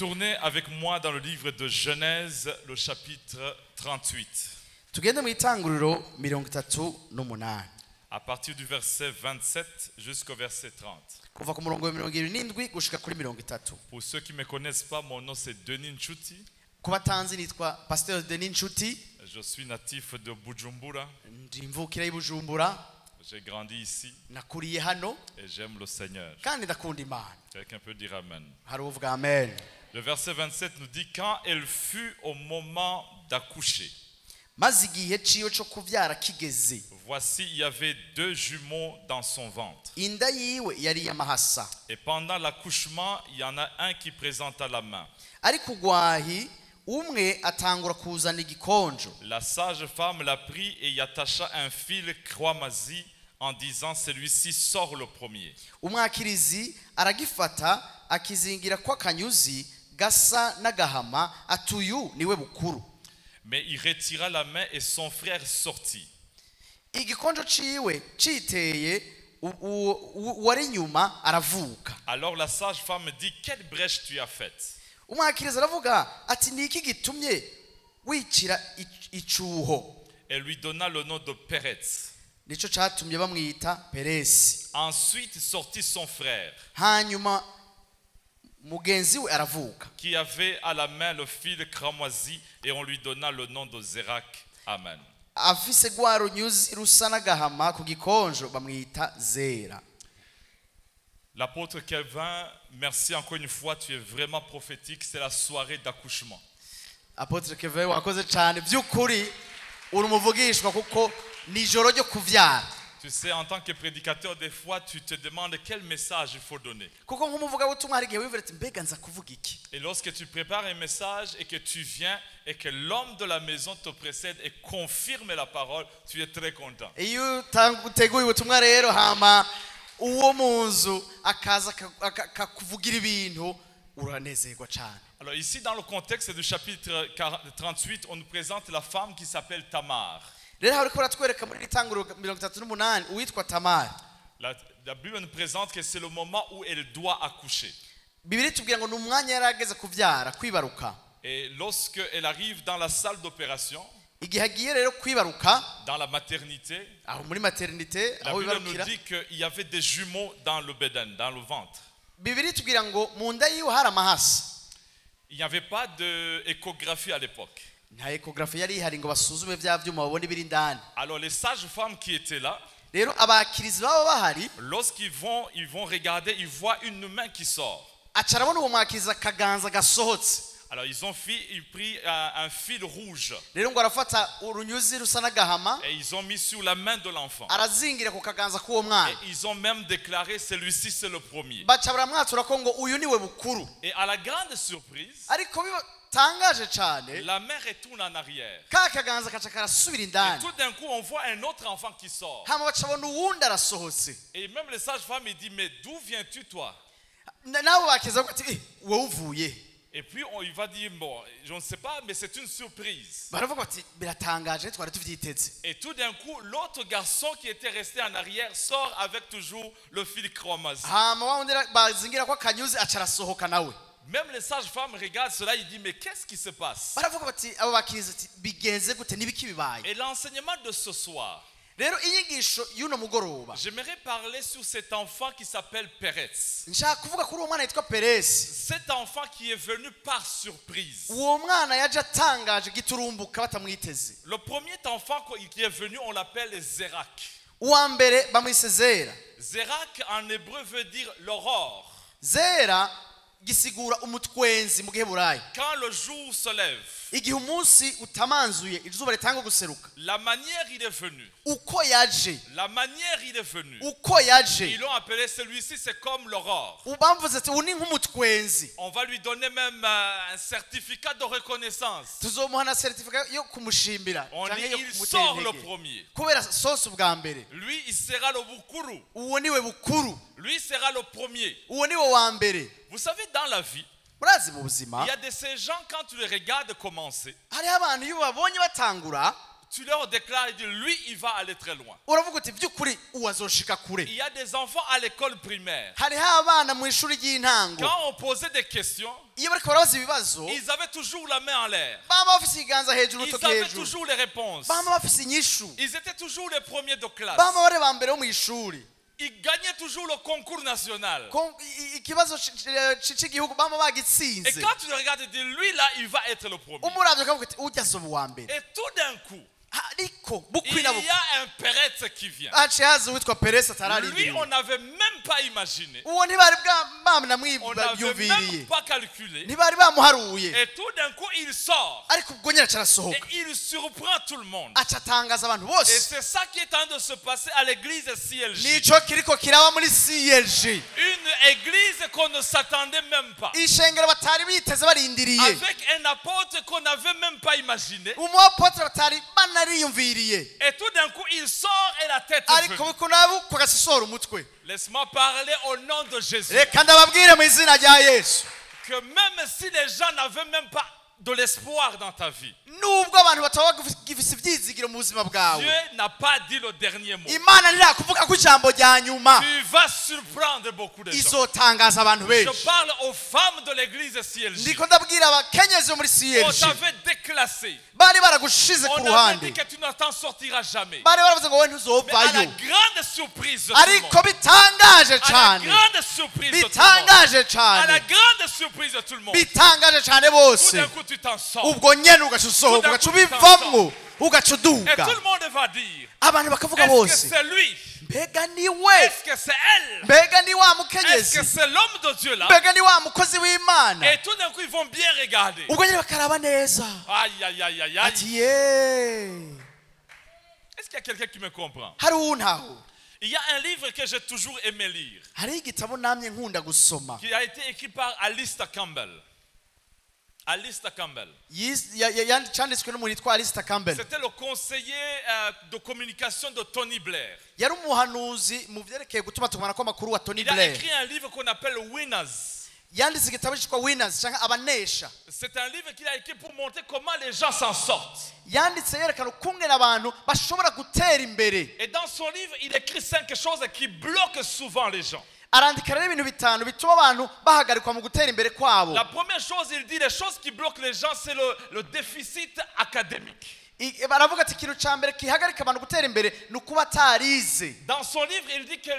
Tournez avec moi dans le livre de Genèse, le chapitre 38. Tugende mu itanguriro 38. À partir du verset 27 jusqu'au verset 30. Kuva ku murongo wa 27 gushika kuri 30. Pour ceux qui ne me connaissent pas, mon nom c'est Denis Nchuti. Kuba tanzi nitwa Pasteur Denis Nchuti. Je suis natif de Bujumbura. Ndi mvukira y'Ibujumbura. J'ai grandi ici Nakuriye hano et j'aime le Seigneur. kandi ndakunda Imana. Quelqu'un peut dire Amen. Hari uvuga amen. Le verset 27 nous dit quand elle fut au moment d'accoucher. Maze igihe ciyo cyo kuvyara kigeze. Voici, il y avait 2 jumeaux dans son ventre. Inda yiwe yari yamahasa. Et pendant l'accouchement, il y en a un qui présenta la main. Ari kugwahi umwe atangura kuzana igikonjo. La sage femme l'a pris et y attacha un fil cramoisi en disant celui-ci sort le premier. Umwakirizi aragifata akizingira kwa kanyuzi gasa n'agahama atuyu niwe bukuru. Mais il retira la main et son frère sortit. Igikonjo ciwe citeye wari nyuma aravuka. Alors la sage femme dit quelle brèche tu as faite? Umwakirizi aravuga ati niki gitumye wicira icuho. Elle lui donna le nom de Peretz. Nico catumye bamwita Peresi. Ensuite sortit son frère Hanyuma mugenzi we aravuka qui avait à la main le fil cramoisi et on lui donna le nom de Zérak. Amen. afise gwa runyuzi rusa n'agahama ku gikonjo bamwita Zera. L'apôtre Kelvin, merci encore une fois, tu es vraiment prophétique, c'est la soirée d'accouchement. Apotre Kevin wakoze cyane by'ukuri uri umuvugishwa kuko ni joro ryo kuvyara. Tu sais, en tant que prédicateur, des fois, tu te demandes quel message il faut donner. Kuko nk'umuvuga butumwa hari gihe wivira ati mbega nza kuvuga iki. Et lorsque tu prépares un message et que tu viens et que l'homme de la maison te précède et confirme la parole, tu es très content. Iyo uteguye ubutumwa rero hama uwo munzu akaza akakuvugira ibintu uranezerwa cyane. Alors ici, dans le contexte du chapitre 38, on nous présente la femme qui s'appelle Tamar. Rero hariko baratwereka muri itanguriro 38 uwitwa Tamari. La Bible nous présente que c'est le moment où elle doit accoucher. Bibiri tubwira ngo numwanya yarageze kuvyara kwibaruka. Et lorsque elle arrive dans la salle d'opération, Igihe agiye rero kwibaruka dans la maternité, aho muri maternité la aho Bible nous bibarukira. dit qu'il y avait des jumeaux dans le béden, dans le ventre. Bibiri tubwira ngo mu nda yiwe hari amahasa. Il n'y avait pas d'échographie à l'époque. Nta ecographe yari ihari ngo basuzume vya vyuma babone biri ndani. Alors les sages-femmes qui étaient là, Rero abakirizi babo bahari lorsqu'ils vont regarder, ils voient une main qui sort. acarabona uwo mwakiriza kaganza gasohotse. Alors ils pris un fil rouge Rero ngo arafata urunyuzi rusa n'agahama et ils ont mis sur la main de l'enfant. arazingira ku kaganza k'uwo mwana. Et ils ont même déclaré celui-ci c'est le premier. Baca baramwatura ko ngo uyu niwe bukuru. Et à la grande surprise, Ariko bitangaje cyane la main retourne en arrière. ka kaganza kaca karasubira Et indani. tout d'un coup, on voit un autre enfant qui sort. Hama baca babona uwundi arasohotse. Et même le sage-femme, il dit, mais d'où viens-tu toi? Nabo bakiza ati wowe uvuye. Et puis il va dire, bon, je ne sais pas, mais c'est une surprise. Baravuga bati biratangaje twari tuvyiteze. Et tout d'un coup, l'autre garçon qui était resté en arrière sort avec toujours le fil cramoisi. Hama wawundi bazingira ko kanyuzi aca arasohoka nawe. Même les sages-femmes regardent cela, ils disent, mais qu'est-ce qui se passe? Baravuga bati abo bakiriza ati bigenze gute nibiki bibaye. Et l'enseignement de ce soir, Rero inyigisho y'uno mugoroba j'aimerais parler sur cet enfant qui s'appelle Peretz. nshaka kuvuga kuri uwo mwana yitwa Peresi. Cet enfant qui est venu par surprise. Uwo mwana yaje atangaje giturumbuka batamwiteze. Le premier enfant qui est venu, on l'appelle Zérak. Uwa mbere bamwise Zera. Zérak en hébreu veut dire l'aurore. Zera gisigura umutwenzi mu Giheburayi. Quand le jour se lève, Igihe umunsi utamanzuye izuba ritanga guseruka. la manière il est venu. Uko yaje. La manière il est venu. Uko yaje. Ils l'ont appelé celui-ci, c'est comme l'aurore. Ubamvuze ati uni nk'umutwenzi. On va lui donner même un certificat de reconnaissance. Tuzomuha na certificat yo kumushimbira. On dit Canke yo il sort le kumutera. premier. Kubera sose ubwa mbere. Lui, il sera le bukuru. Uwo niwe bukuru. Lui sera le premier. Uwo niwe wa mbere. Vous savez, dans la vie, Murazi mu il buzima y a de ces gens, quand tu les regardes commencer, hari abantu iyo babonye batangura tu leur déclares et dis, lui, il va aller très loin. uravuga uti by'ukuri uwazoshika kure. Il y a des enfants à l'école primaire. hariho abana mu ishuri ry'intango Quand on posait des questions, iyo bariko barabaza ibibazo ils avaient toujours la main en l'air. bama bafise ikiganza hejuru Ils urutoki avaient hejuru toujours les réponses. bama bafise inyishu Ils étaient toujours les premiers de classe. bama bari ba mbere bo mu ishuri. Ils gagnaient toujours le concours national. Ikibazo cy'igihugu bama Et bagitsinze. quand tu le regardes, tu dis, lui là, il va être le premier. umuravye ukavuga uti ujya azoba uwa mbere. Et tout d'un coup, ariko il bukwi na y bukwi a un Pérez qui vient. haciye haza uwitwa peresi Lui, atararindiriye. on n'avait même pas imaginé. uwo ntibari On n'avait bwamwiyumviriye même pas calculé. ntibari bamuharuye. Et tout d'un coup, il sort. ariko ubwo nyine Et arasohoka il surprend tout le monde. aca atangaza abantu Et bose. c'est ça qui est en train de se passer à l'église CLJ. nico kiriko kiraba muri CLG. Une église qu'on ne s'attendait même pas. ishengero batari biteze barindiriye. Avec un apôtre qu'on n'avait même pas imaginé. umuapotre batari banariyumviriye. Et tout d'un coup, il sort et la tête est ariko venue. bikunabu kugasisora umutwe. Laisse-moi parler au nom de Jésus. reka ndababwire mu izina rya Yesu. Que même si les gens n'avaient même pas de l'espoir dans ta vie, nubwo abantu bataba bagifise ivyizigiro mu buzima bwawe, Dieu n'a pas dit le dernier mot. imana ntirakuvuga ko ijambo rya nyuma. Tu vas surprendre beaucoup de gens. izotangaza abantu benshi. Je parle aux femmes de l'église CLJ. ndiko ndabwira abakenyezi bo muri On CLG t'avait déclassé. bari baragushize ku On avait ruhande, dit que tu ne t'en sortiras jamais. bari baravuze ngo wowe Mais à la ntuzovayo. grande surprise de tout le ariko monde. bitangaje À la cyane, grande surprise de tout le monde. bitangaje À la cyane, grande surprise de tout le monde. bitangaje cyane Tout bose. d'un coup, tu t'en sors. ubwo nyene ugaca usohoka, ugaca ubivamwo, ugaca Et uduga. tout le monde va dire, abantu bakavuga est-ce que bose, c'est lui? mbega ni we, Est-ce que c'est elle? mbega ni wa Est-ce mukenyezi, que c'est l'homme de Dieu là? mbega ni wa mukozi w'imana. Et tout d'un coup, ils vont bien regarder. ubwo nyene bakaraba neza Aïe, aïe, aïe, aïe, ati aïe. ye, Est-ce qu'il y a quelqu'un qui me comprend? hari uwuntaho. Il y a un livre que j'ai toujours aimé lire, hariho igitabo namye nkunda gusoma, qui a été écrit par Alistair Campbell. Alistair Campbell. cyanditswe n'umuntu yitwa Alistair Campbell. C'était le conseiller de communication de Tony Blair. yari umuhanuzi mu byerekeye gutuma tumanako amakuru wa Tony Il a Blair. écrit un livre qu'on appelle Winners. yanditse igitabo cyitwa Winners cyangwa abanesha. C'est un livre qu'il a écrit pour montrer comment les gens s'en sortent. yanditse yerekana ukungena abantu bashobora gutera imbere. Et dans son livre, il écrit 5 choses qui bloquent souvent les gens. arandika rero ibintu bitanu bituma abantu bahagarikwa mu gutera imbere kwabo. La première chose, il dit, les choses qui bloquent les gens, c'est le déficit académique. baravuga ati ikintu cya mbere kihagarika abantu gutera imbere ni ukuba atarize. Dans son livre, il dit que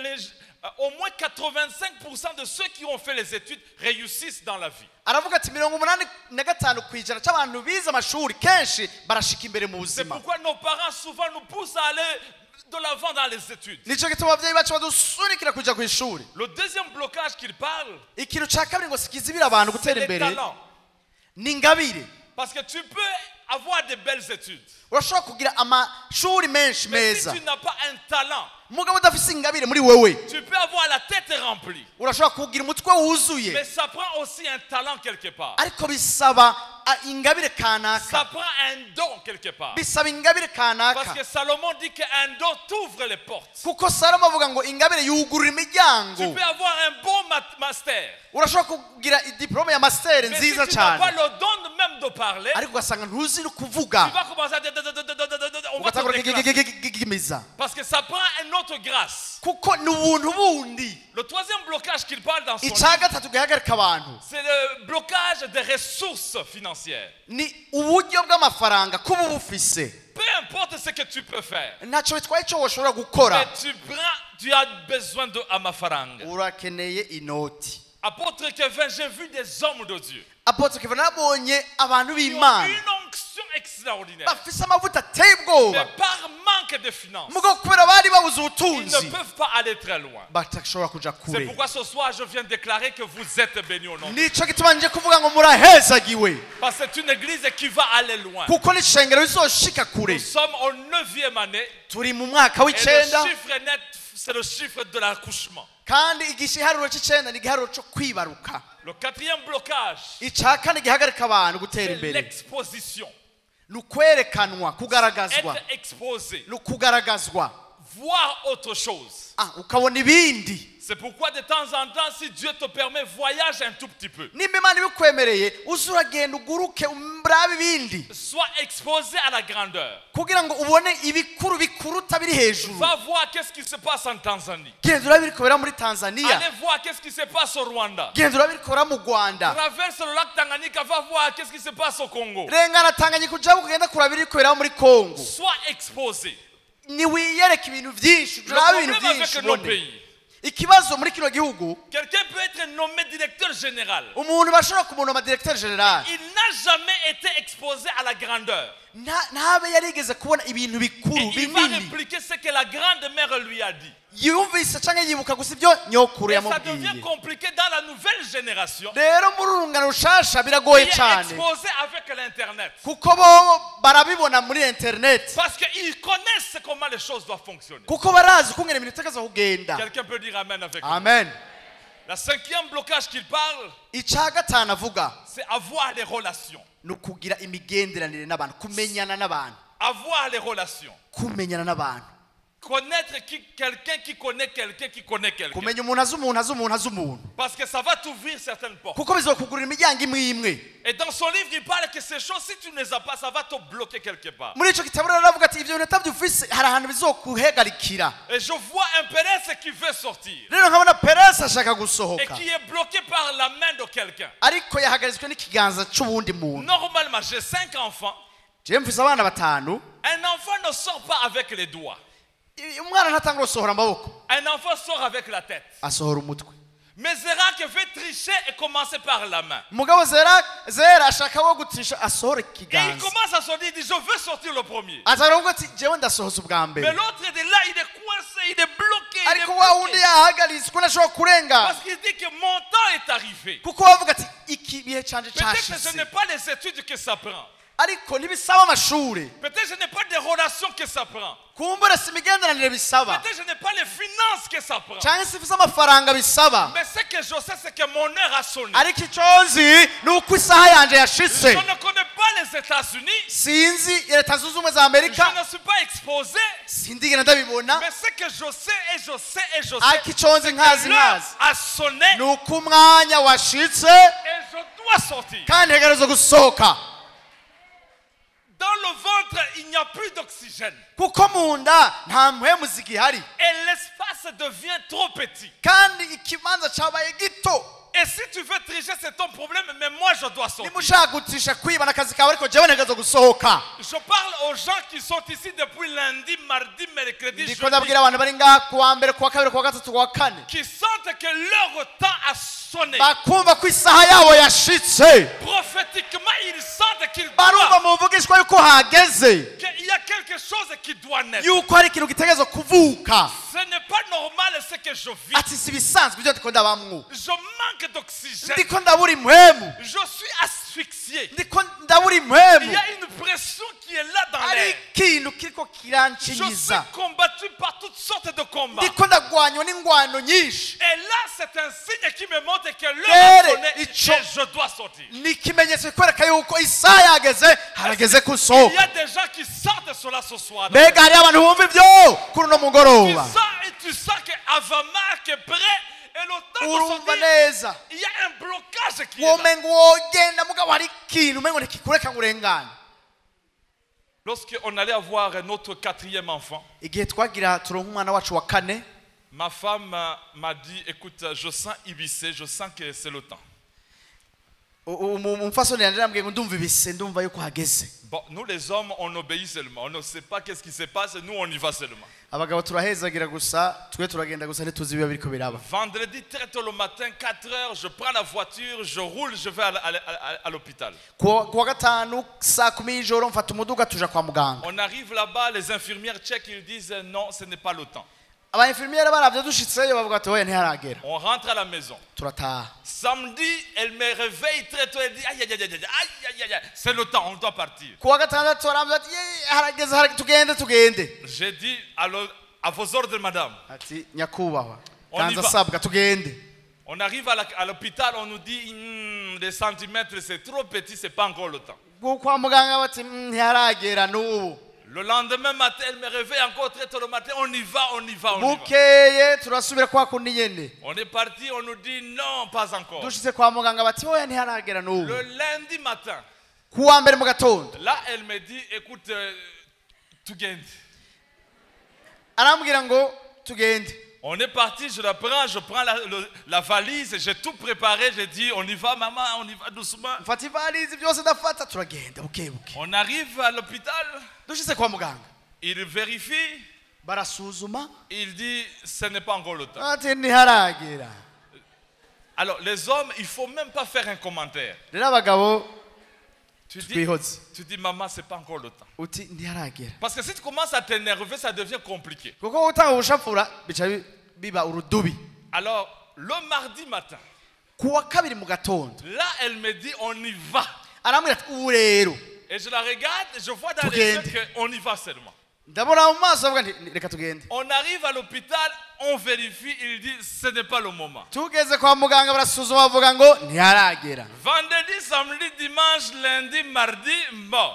au moins 85% de ceux qui ont fait les études réussissent dans la vie. aravuga ati 85% cy'abantu bize amashuri kenshi barashika imbere mu C'est buzima. pourquoi nos parents souvent nous poussent à aller de l'avant dans les études. nicyo gituma ababyeyi bacu badusunikira kujya ku ishuri. Le deuxième blocage qu'il parle, ikintu cya kabiri ngo sikizibira abantu c'est gutera les imbere talents. ni ingabire. Parce que tu peux avoir de belles études. urashobora kugira amashuri menshi Mais si meza, tu n'as pas un talent, mugabo udafise ingabire muri wewe, tu peux avoir la tête remplie. urashobora kugira umutwe wuzuye, Mais ça prend aussi un talent quelque part. ariko bisaba ingabire Ça kanaka, prend un don quelque part. bisaba ingabire Parce kanaka. que Salomon dit qu'un don t'ouvre les portes. kuko Salomo avuga ngo ingabire yugurura Tu imiryango. peux avoir un bon master. urashobora kugira diplome ya master Mais si nziza tu n'as pas cyane, le don même de parler, ariko ugasanga ntuzi no tu kuvuga, vas commencer à on va te ugatangura déclasser. gigimiza, Parce que ça prend une autre grâce. kuko ni ubuntu bundi. Le troisième blocage qu'il parle dans son livre, icya gatatu gihagarika abantu c'est le blocage des ressources financières. ni uburyo bw'amafaranga kuba ubufise. Peu importe ce que tu peux faire, ntacyo bitwaye icyo washobora gukora, mais tu as besoin de amafaranga. urakeneye inoti. Apôtre Kevin, j'ai vu des hommes de Dieu Apotre Kevin nabonye abantu qui ont b'Imana une onction extraordinaire. bafise amavuta ateye ubwoba, Mais par manque de finances, mugo kubera bari babuze ils ubutunzi ne peuvent pas aller très loin. batashobora kuja C'est kure. pourquoi ce soir, je viens déclarer que vous êtes bénis au nom de Dieu. Nico gituma nje kuvuga ngo murahezagiwe, Parce que c'est une église qui va aller loin. kuko n'ishengero rizoshika kure. Nous sommes en 9e année turi mu mwaka et le w'icenda, chiffre net, c'est le chiffre de l'accouchement. kandi igiharuro c'icenda ni igiharuro co kwibaruka. Le 4e blocage, icya kane gihagarika abantu gutera c'est imbere l'exposition. ni ukwerekanwa, kugaragazwa, Être exposé. ni ukugaragazwa. voir autre chose. ukabona ibindi. C'est pourquoi de temps en temps, si Dieu te permet, voyage un tout petit peu. Nimba Imana ibikwemereye uzuragenda uguruke umbrabe ibindi. Sois exposé à la grandeur. Kugira ngo ubone ibikuru bikuruta biri hejuru. Va voir qu'est-ce qui se passe en Tanzanie. Genda urabirikobera muri Tanzania. Allez voir qu'est-ce qui se passe au Rwanda. Genda urabirikobera mu Rwanda. Traverse le lac Tanganyika, va voir qu'est-ce qui se passe au Congo. Rengana Tanganyika uja kugenda kurabirikobera muri Congo. Sois exposé. Ni wiyereka ibintu byinshi, Le urabe ibintu problème byinshi avec nos ubone. pays. Ikibazo muri kino gihugu, Quelqu'un peut être nommé directeur général. umuntu bashobora kumunoma directeur general. Il n'a jamais été exposé à la grandeur. Ntabe yarigeze kubona ibintu bikuru Et il va binini. répliquer ce que la grande mère lui a dit. Yumvise canke yibuka gusa ibyo nyokuru Et ça devient yamubwiye. compliqué dans la nouvelle génération. Rero muri urungano rushasha biragoye Il est cyane exposé avec l'internet. kuko bo barabibona muri internet, Parce qu'ils connaissent comment les choses doivent fonctionner. kuko barazi kungena ibintu bitagaza kugenda. Quelqu'un peut dire amen avec moi. Amen. La cinquième blocage qu'il parle, Icya gatanu avuga c'est avoir des relations. ni ukugira imigenderanire n'abantu, kumenyana n'abantu, Avoir les relations. kumenyana n'abantu, Connaître quelqu'un qui connaît quelqu'un qui connaît quelqu'un. kumenya umuntu azi umuntu azi umuntu azi umuntu, Parce que ça va t'ouvrir certaines portes. kuko bizokugurira imiryango imwe imwe. Et dans son livre, il parle que ces choses, si tu ne les as pas, ça va te bloquer quelque part. Muri icyo gitabo rero aravuga ati ibyo bintu utabyumvise hari ahantu bizokuhegarikira. Et je vois un Pérez qui veut sortir. Rero nkabona Peresi ashaka Et gusohoka qui est bloqué par la main de quelqu'un. ariko yahagaritswe n'ikiganza cy'uwundi muntu. Normalement, j'ai 5 enfants. jewe mfise abana batanu. Un enfant ne sort pas avec les doigts. Umwana ntatangura gusohora amaboko, Un enfant sort avec la tête. asohora umutwe. Mais Zérak veut tricher et commencer par la main. Umugabo zera ashaka wo gutrisha asohora Et il ikiganza, commence à se dire, il dit, je veux sortir le premier. ataravuga ati jewe ndasohoza ubwa Mais mbere, l'autre est là, il est coincé, il est bloqué. Il est ariko wa wundi bloqué. yahagaritswe ntashobora kurengana Parce qu'il dit que mon temps est arrivé. kuko bavuga ati iki bihe canje Peut-être que ce cyashize, n'est pas les études que ça prend. ariko ntibisaba amashuri, Peut-être que ce n'est pas des relations que ça prend. kumbura si imigenderanire bisaba, Peut-être que ce n'est pas les finances que ça prend. cyangwa se ifise amafaranga bisaba, Mais ce que je sais, c'est que mon heure a sonné. ariko icyo nzi ni uko isaha yanje yashitse. Je ne connais pas les États-Unis. Sinzi leta zunze ubumwe za Je Amerika, ne suis pas exposé. sindigera ndabibona, Mais ce que je sais et je sais et je ariko sais, icyo nzi nkazi l'heure nkazi a sonné ni uko umwanya washitse et je dois sortir. kandi ntegerezwa gusohoka, Dans le ventre, il n'y a plus d'oxygène. kuko mu nda nta mpwemu zigihari Et l'espace devient trop petit. kandi ikibanza cyabaye gito. Et si tu veux tricher, c'est ton problème, mais moi je dois sortir. niba ushaka gutisha kwibana akazi kawe ariko jewe ntegerezwa gusohoka. Je parle aux gens qui sont ici depuis lundi, mardi, mercredi, ndiko jeudi, ndabwira abantu bari ngaha kuwa mbere kuwa kabiri kuwa gatatu kuwa kane, qui sentent que leur temps a sonné. bakumva ko isaha yabo yashitse, Prophétiquement, ils sentent qu'ils barumva doivent, mu mvugishwa yuko hageze, qu'il y a quelque chose qui doit naître. yuko hari ikintu gitegerezwa kuvuka. Ce n'est pas normal ce que je vis. ati si bisanzwe ibyo ndiko ndabamwo, Je manque d'oxygène. ndiko ndabura impwemu, Je suis asphyxié. ndiko ndabura Il impwemu, y a une pression qui est là dans hari l'air. ikintu kiriko Je suis kirancinyiza, combattu par toutes sortes de combats. ndiko ndagwanywa n'ingwano nyinshi. Et là, c'est un signe qui me montre que l'heure a sonné et Ico- je dois sortir. ni ikimenyetso kikwereka yuko isaha yageze, harageze Il y gusohoka. a des gens qui sortent cela ce soir. mbega hariho abantu bumva ibyo kuri uno Tu mugoroba, sens et tu sens qu'Avamar est prêt et le temps de urumva sortir, neza, il y a un blocage qui est là. womenga wogenda mugabo hari ikintu umengo ntikikureka ngo urengane. Lorsqu'on allait avoir notre 4e enfant, igihe twagira turonka umwana wacu wa kane, ma femme m'a dit, écoute, je sens Ibissé, je sens que c'est le temps. umufasoni yanjye arambwiye ngo ndumva ibise, ndumva yuko hageze. Bon, nous les hommes, on obéit seulement. On ne sait pas qu'est-ce qui se passe, nous on y va seulement. abagabo turahezagira gusa, twe turagenda gusa ntituzi ibiba biriko biraba. Vendredi très tôt le matin, 4 heures, je prends la voiture, je roule, je vais à l'hôpital. kuwa gatanu saa 10 y'ijoro mfata umuduga tuja kwa muganga. On arrive là-bas, les infirmières checkent, ils disent non, ce n'est pas le temps. abainfirmiere baravye dushitseyo bavuga ati oya ntiharagera, On rentre à la maison. turataha. Samedi, elle me réveille très tôt, elle dit aïe aïe aïe aïe aïe aïe aïe, c'est le temps, on doit partir. kuwa gatandatu barambwira ati "Ye, harageze tugende." J'ai dit à vos ordres, madame. ati nyakubahwa On y kanza va. sabwa tugende. On arrive à l'hôpital, on nous dit les centimètres c'est trop petit, c'est pas encore le temps. kwa muganga bati ntiharagera n'ubu." Le lendemain matin, elle me réveille encore très tôt le matin. On y va, on y va, on y va. bukeye turasubira kwa kundi nyene On est parti, on nous dit non, pas encore. dushitse kwa muganga bati oya ntiharagera n'ubu Le lundi matin, kuwa mbere mu gatondo là, elle me dit, écoute, tugende. arambwira ngo tugende. On est parti, je prends la valise, j'ai tout préparé, j'ai dit, on y va maman, on y va doucement. mfata ivalizi byose ndafata turagenda bukebuke. On arrive à l'hôpital, dushitse kwa muganga il vérifie, barasuzuma il dit, ce n'est pas encore le temps. ati ntiharagera. Alors les hommes, il ne faut même pas faire un commentaire. rero abagabo Tu twihoze dis maman, ce n'est pas encore le temps. uti ntiharagera Parce que si tu commences à t'énerver, ça devient compliqué. kuko utanga ubushapfura bica biba urudubi. Alors, le mardi matin, kuwa kabiri mu gatondo là, elle me dit, on y va. arambwira ati ubu rero Et je la regarde, et je vois dans les yeux Tugende. qu'on y va seulement. ndabona mu maso avuga nti reka tugende. On arrive à l'hôpital, on vérifie, il dit, ce n'est pas le moment. tugeze kwa muganga barasuzuma bavuga ngo ntiharagera. Vendredi, samedi, dimanche, lundi, mardi, bon.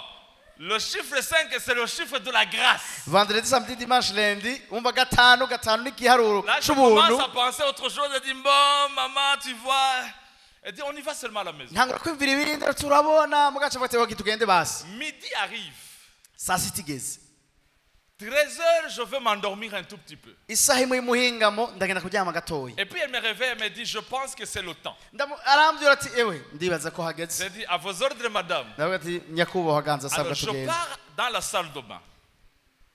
Le chiffre 5, c'est le chiffre de la grâce. vendredi samedi dimanche lundi umva gatanu n'igiharuro Là, je commence c'ubuntu à penser à autre chose. Elle dit, bon, maman, tu vois. Elle dit, on y va seulement à la maison. ntangura kwumvira ibindi turabona mugace bati wagi tugende basi. Midi arrive. saa sita igeze 13h, je veux m'endormir un tout petit peu. isaha imwe y'umuhingamo ndagenda kuryama gatoya. Et puis elle me réveille, elle me dit, je pense que c'est le temps. arambwira ati ewe ndibaza ko hageze. J'ai dit, à vos ordres, madame. ndavuga ati nyakubahwa ganza Alors asabwa je tugende. pars dans la salle de bain.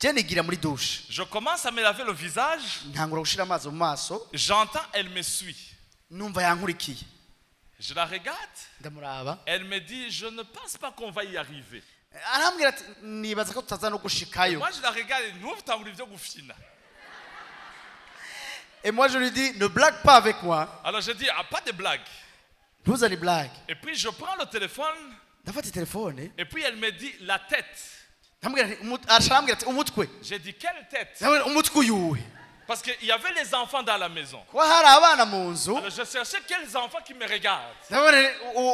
je nigira muri dushe Je commence à me laver le visage. ntangura gushira amazi mu maso J'entends, elle me suit. numva yankurikiye Je la regarde. ndamuraba Elle me dit, je ne pense pas qu'on va y arriver. arambwira ati nibaza ko tutaza no gushikayo. Moi, je la regarde et nous, tu et moi je lui dis ne blague pas avec moi. Alors je dis, ah, pas de blague. ntuzane blague. Et puis je prends le téléphone. ndafata telefone Et puis elle me dit, la tête. arambwira ati umutwe. J'ai dit, quelle tête? ndamubwira umutwe uyuhe Parce qu'il y avait les enfants dans la maison. kuba hari abana mu nzu. Alors je cherchais quels enfants qui me regardent. ndabona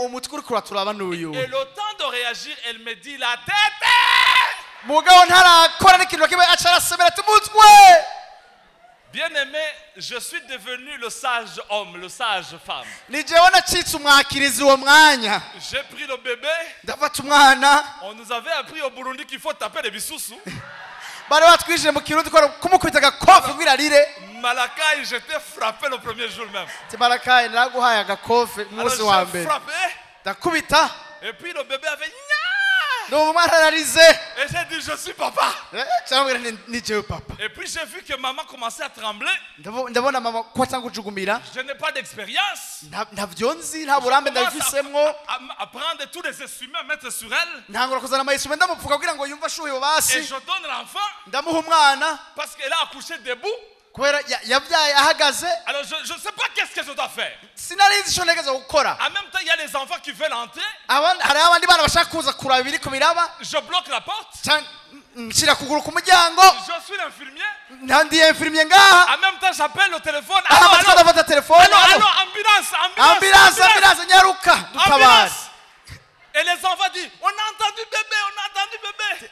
umutwe uri kuraturaba n'uyu. Et le temps de réagir, elle me dit, la tête. mugabo ntarakora n'ikintu na kimwe aca arasemera ati umutwe. Bien aimé, je suis devenu le sage homme, le sage femme. ni jewe nacitse umwakirizi uwo mwanya. J'ai pris le bébé. ndafata umwana. On nous avait appris au Burundi qu'il faut taper les bisusu. bari batwishije mu kirundi ko kumukubita agakofi kugira arire. Malakai, j'étais frappé le premier jour même. timarakaye naraguhaye agakofi Alors umunsi wa j'ai mbere. frappé. ndakubita Et puis le bébé avait nya. n'ubu umwana ararize. Et j'ai dit, je suis papa. cyangwa ni jewe papa. Et puis j'ai vu que maman commençait à trembler. ndabona mama ko atanga kujugumira. Je n'ai pas d'expérience. ntabyo nzi nta burambe ndabifisemwo. À prendre tous les essuie-mains, à mettre sur elle. ntangura kuzana amayisume ndamupfuka kugira ngo yumve ashuhiwe Et basi. je donne l'enfant ndamuha umwana parce qu'elle a accouché debout. kubera yabyaye ahagaze. Alors je ne sais pas qu'est-ce que je dois faire. sinari nzi icyo ntegeza gukora. En même temps, il y a les enfants qui veulent entrer. hari abandi bana bashaka kuza kuraba ibiri ku biraba. Je bloque la porte. nshyira kuguru ku muryango. Je suis l'infirmier. ndi infirmiye ngaha. En même temps, j'appelle le téléphone. amatwi ndafata telefone. Allô, ambulance. ambulance nyaruka dutabare. Ambulance. Et les enfants disent, on a entendu bébé.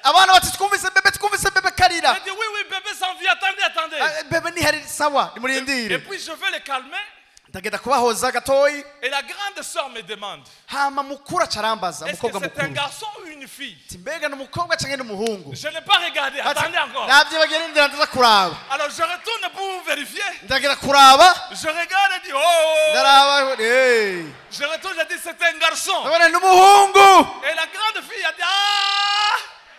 abana bati twumvise bebe karira. Je dis, oui, bébé s'en vient, attendez. bebe ntihari sawa Et nimurindire. puis je veux les calmer. ndagenda kubahoza gatoyi. Et la grande sœur me demande, hama mukuru acarambaza est-ce que umukobwa c'est un mukuru. garçon ou une fille? ati mbega ni umukobwa cyangwa ni umuhungu. Je n'ai pas regardé, attendez encore. nabyibagiye ndira ndaza kuraba. Alors je retourne pour vérifier. ndagenda kuraba. Je regarde et dis, oh. ndaraba. Je retourne, je dis, c'est un garçon. ndabona ni umuhungu. Et la grande fille a dit, ah.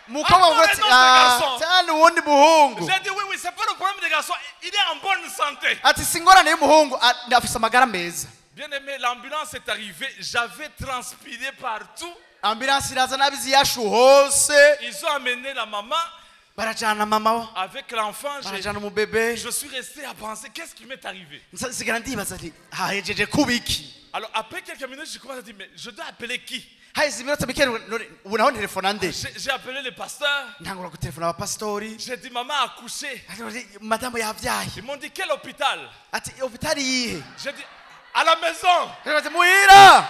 umukobwa Encore un autre garçon. cyane uwundi muhungu. J'ai dit, oui, c'est pas le problème des garçons. Il est en bonne santé. ati si ingorane y'umuhungu afise amagara meza. Bien aimé, l'ambulance est arrivée. J'avais transpiré partout. ambulance iraza nabizi yashu hose. Ils ont amené la maman barajana mama avec l'enfant. barajana umubebe. Je suis resté à penser, qu'est-ce qui m'est arrivé? nsigara ndibaza nti hahejeje kubiki. Alors après quelques minutes, je commence à dire, mais je dois appeler qui? haheze iminota mike ubu naho telefona nde. J'ai appelé le pasteur. ntangura gutelefona abapasitori. J'ai dit, maman a accouché. madamu yabyaye. Ils m'ont dit, quel hôpital? ati hopitali yihe. J'ai dit, à la maison. ati muhira.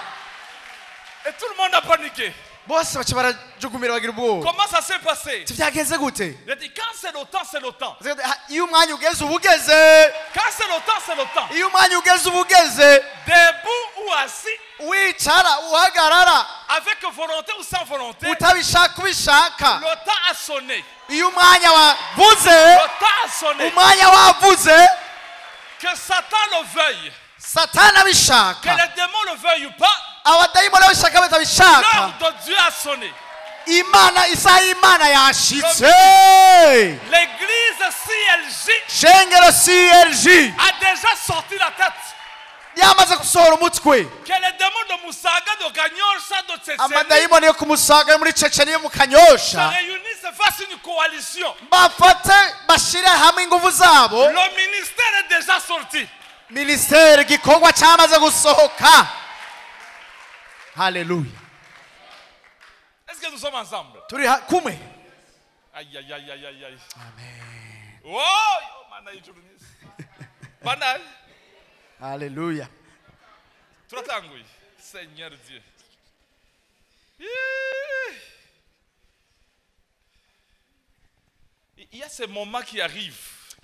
Et tout le monde a paniqué. bose baca barajugumira bagira ubwoba. Comment ça s'est passé? Byageze gute? Il a dit quand c'est le temps, c'est le temps. Iyo umwanya ugeze ubugeze. Quand c'est le temps, c'est le temps. Iyo umwanya ugeze ubugeze. Debout ou assis, Wicara uhagarara. avec volonté ou sans volonté, Utabishaka ubishaka. le temps a sonné. Iyo umwanya wavuze. Le temps a sonné. Umwanya wavuze. Que Satan le veuille, Satani que abishaka. les démons le veuillent ou pas, Abadayimoni babishaka batabishaka. l'heure de Dieu a sonné. Imana isaha y'Imana yashitse. L'église CLJ Shengero CLJ a déjà sorti la tête. yamaze gusohora umutwe. Que les démons de Moussaga, de Gagnosha, de Tchétchénie Amadayimoni yo kumusaga yo muri Checheni yo mu se Kanyosha réunissent et fassent une coalition. bafate bashire hamwe ingufu zabo. Le ministère est déjà sorti. Ministeri igikorwa cyamaze gusohoka. Haleluya. Est-ce que nous sommes ensemble? Turi kumwe. Aïe, aïe, aïe, aïe, aïe, aïe. Amen. Oh, mana ijurunis. Banal. Haleluya. Turatangui. Seigneur Dieu. Il y a ces moments qui arrivent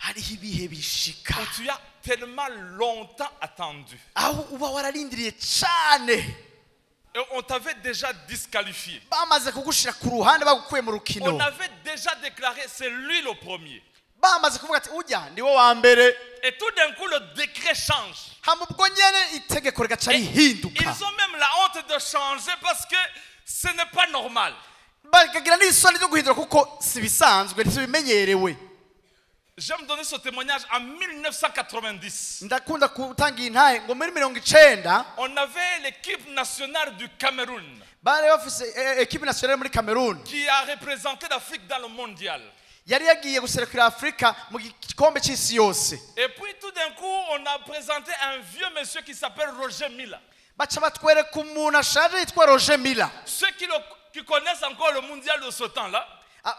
Hariho ibihe bishika où tu as tellement longtemps attendu. aho uba wararindiriye cyane. Et on t'avait déjà disqualifié. Bamaze kugushira ku ruhande bagukuye mu rukino. On avait déjà déclaré c'est lui le premier. Bamaze kuvuga ati ujya niwo wa mbere. Et tout d'un coup le décret change. Hamubwo nyene itegeko rigaca Et rihinduka. ils ont même la honte de changer parce que ce n'est pas normal. Bakagira n'isoni ryo guhindura kuko si bisanzwe ntibimenyerewe. J'aime donner ce témoignage en 1990. Ndakunda gutanga intahe ngo muri 1990 On avait l'équipe nationale du Cameroun bari bafise equipe nationale muri Cameroon qui a représenté l'Afrique dans le mondial. yari yagiye guserukira Afrika mu gikombe cy'isi yose. Et puis tout d'un coup, on a présenté un vieux monsieur qui s'appelle Roger Mila. Baca batwereka umuntu ashaje yitwa Roger Mila. Ceux qui connaissent encore le mondial de ce temps-là,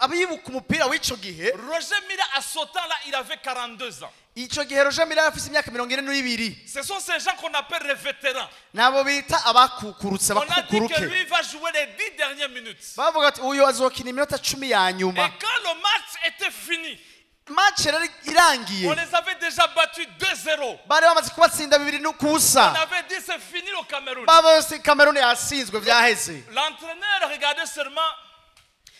Abibuka umupira w'ico gihe, Roger Mila à ce temps-là, il avait 42 ans. ico gihe Roger Mila afise imyaka 42. Ce sont ces gens qu'on appelle les vétérans. Nabo bita abakukurutse On a dit que bakukuruke. lui va jouer les 10 dernières minutes. Bavuga ati uyu azokina iminota 10 ya Et nyuma. quand le match était fini, Match yari irangiye. on les avait déjà battus 2-0. Bari bamaze kubatsinda 2 On kubusa. avait dit c'est fini le Cameroun. Bose Cameroon yasinzwe vyaheze. L'entraîneur regardait seulement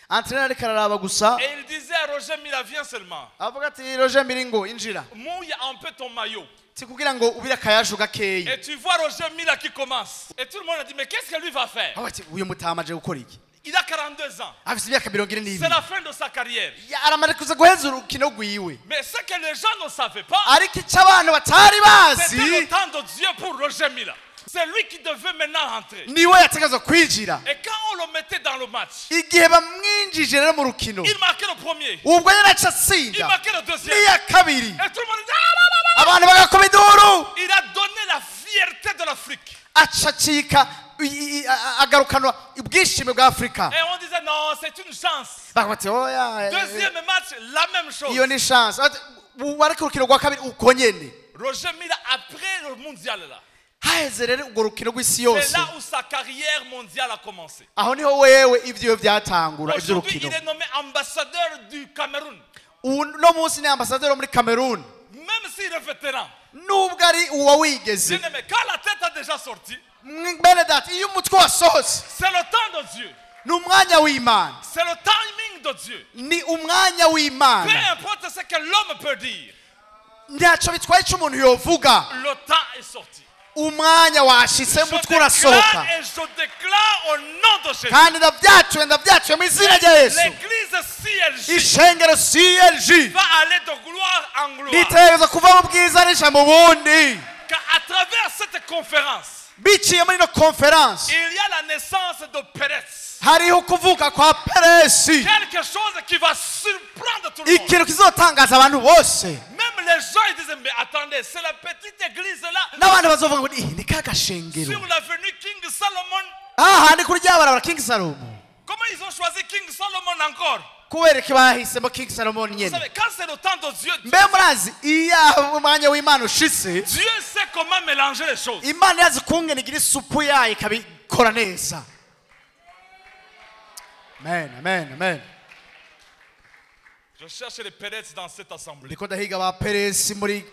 Entraîneur ariko araraba gusa. et il disait à Roger Mila, viens seulement. Avuga ati Roger Miringo injira. Mouille un peu ton maillot. Si kugira ngo ubire akayaju gakeyi. Et tu vois Roger Mila qui commence. Et tout le monde a dit, mais qu'est-ce que lui va faire? Avuga ati uyu mutamaje gukora iki? Il a 42 ans. Afise imyaka 42. C'est la fin de sa carrière. Aramaze kuza guheza urukino rwiwe. Mais ce que les gens ne savaient pas, Ariko icyo abantu batari c'était le bazi temps de Dieu pour Roger Mila. C'est lui qui devait maintenant rentrer. niwe yategezwa kwinjira. Et quand on le mettait dans le match, Igihe bamwinjije rero mu rukino. il marquait le premier. Ubwo nyine aca Il atsinda. marquait le deuxième. N'iya kabiri. Et tout le monde dit, ah, Abantu bagakoma induru. il a donné la fierté de l'Afrique. Aca acika agarukanwa ubwishime bwa Afrika. Et on disait, non, c'est une chance. Bakavuga ati oya. Deuxième match, la même chose. Iyo ni chance. Ariko urukino rwa kabiri uko nyene. Roger Mila, après le mondial là, Haheze rero urwo rukino rw'isi c'est yose. là où sa carrière mondiale a commencé. Aho niho wewe ivyo byatangura Aujourd'hui, ivy'urukino. il est nommé ambassadeur du Cameroun. No munsi ni ambassadeur wo muri Cameroon. Même s'il est vétéran. Nubwo ari uwa wigeze. Mais quand la tête a déjà sorti, Bene data iyo umutwe wasohotse c'est le temps de Dieu. ni umwanya w'Imana. C'est le timing de Dieu. Ni umwanya Peu w'Imana. importe ce que l'homme peut dire, Ntacyo bitwaye icyo umuntu yovuga. le temps est sorti. Umwanya washitse Je umutwe urasohoka. déclare et je déclare au nom de Jésus. Kandi ndabyatuye mu izina rya Yesu. L'église CLJ Ishengero CLJ va aller de gloire en gloire. ritegereza kuva mu bwiza rija mu bundi. Qu'à travers cette conférence, Biciye muri no conference il y a la naissance de Pérez. hariho kuvuka kwa Peresi. Quelque chose qui va surprendre tout le monde. Ikintu kizotangaza abantu bose. Même les gens ils disent, mais attendez, c'est la petite église là, N'abandi bazovuga ngo ni kagashengero. sur l'avenue King Solomon. Aha ni kuri ryabarabara King Salomo. Comment ils ont choisi King Solomon encore? Kubera ko bahisemo King Solomon Vous nyene. savez, quand c'est le temps de Dieu, Mbe murazi iya umwanya w'Imana ushitse Dieu sait comment mélanger les choses. Imana yazi kungena igira isupu yayo ikabikora neza. amen amen amen Je cherche les Pérez dans cette assemblée. ndiko ndahiga ba peresi muri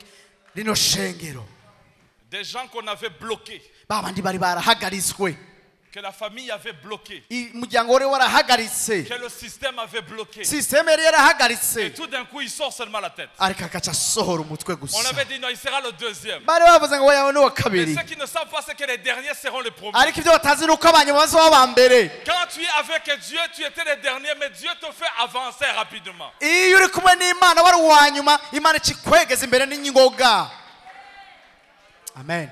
rino shengero Des gens qu'on avait bloqués, babandi bari barahagaritswe que la famille avait bloqué, umuryango wari warahagaritse que le système avait bloqué. sisiteme yari yarahagaritse Et tout d'un coup, il sort seulement la tête. ariko agaca asohora umutwe On gusa avait dit non, il sera le deuxième. bari bavuze ngo yawe ni uwa Mais kabiri ceux qui ne savent pas, c'est que les derniers seront les premiers. ariko ibyo batazi ni uko abanyuma bazaba aba mbere Quand tu es avec Dieu, tu étais le dernier, mais Dieu te fait avancer rapidement. iyo uri kumwe n'imana wari uwa nyuma imana ikikwegeza imbere n'ingoga amen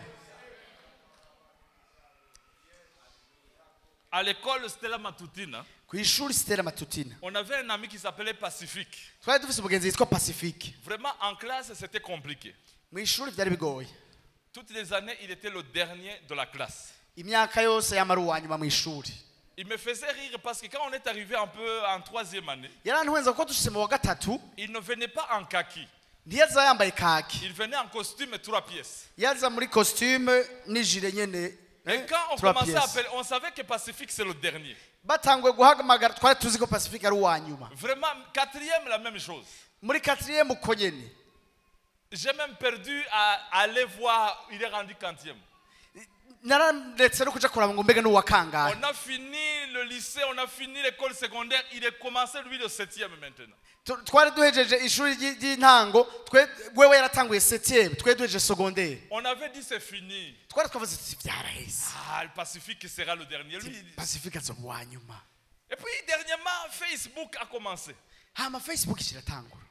À l'école Stella Matutina, ku ishuri Stella Matutina on avait un ami qui s'appelait Pacifique. twari dufise umugenzi yitwa Pacifique Vraiment, en classe, c'était compliqué. mu ishuri byari bigoye Toutes les années, il était le dernier de la classe. imyaka yose yamara uwa nyuma mu ishuri Il me faisait rire parce que quand on est arrivé un peu en troisième année, yarantuwenza kuko dushyize mu wa gatatu il ne venait pas en kaki. ntiyaza yambaye kaki Il venait en costume et 3 pièces. yaza muri costume n'ijire nyene Et quand on trois commençait à pièces. appeler, on savait que Pacifique, c'est le dernier. batanguye guhamagara twari tuzi ko Pacifique ari uwa nyuma Vraiment, quatrième, la même chose. muri quatrième uko nyene J'ai même perdu à aller voir, il est rendu quantième. narandetse no kuja kuraba ngo mbega n'uwa kangahe On a fini le lycée, on a fini l'école secondaire, il est commencé lui le 7e maintenant. twari duhejeje ishuri ry'intango wewe yaratanguye 7e twe duhejeje secondaire On avait dit c'est fini. twari twavuze tuti byaraheze Ah, le Pacifique sera le dernier. Lui, Pacifique azoba uwa nyuma et puis dernièrement, Facebook a commencé. hama Facebook kiratangura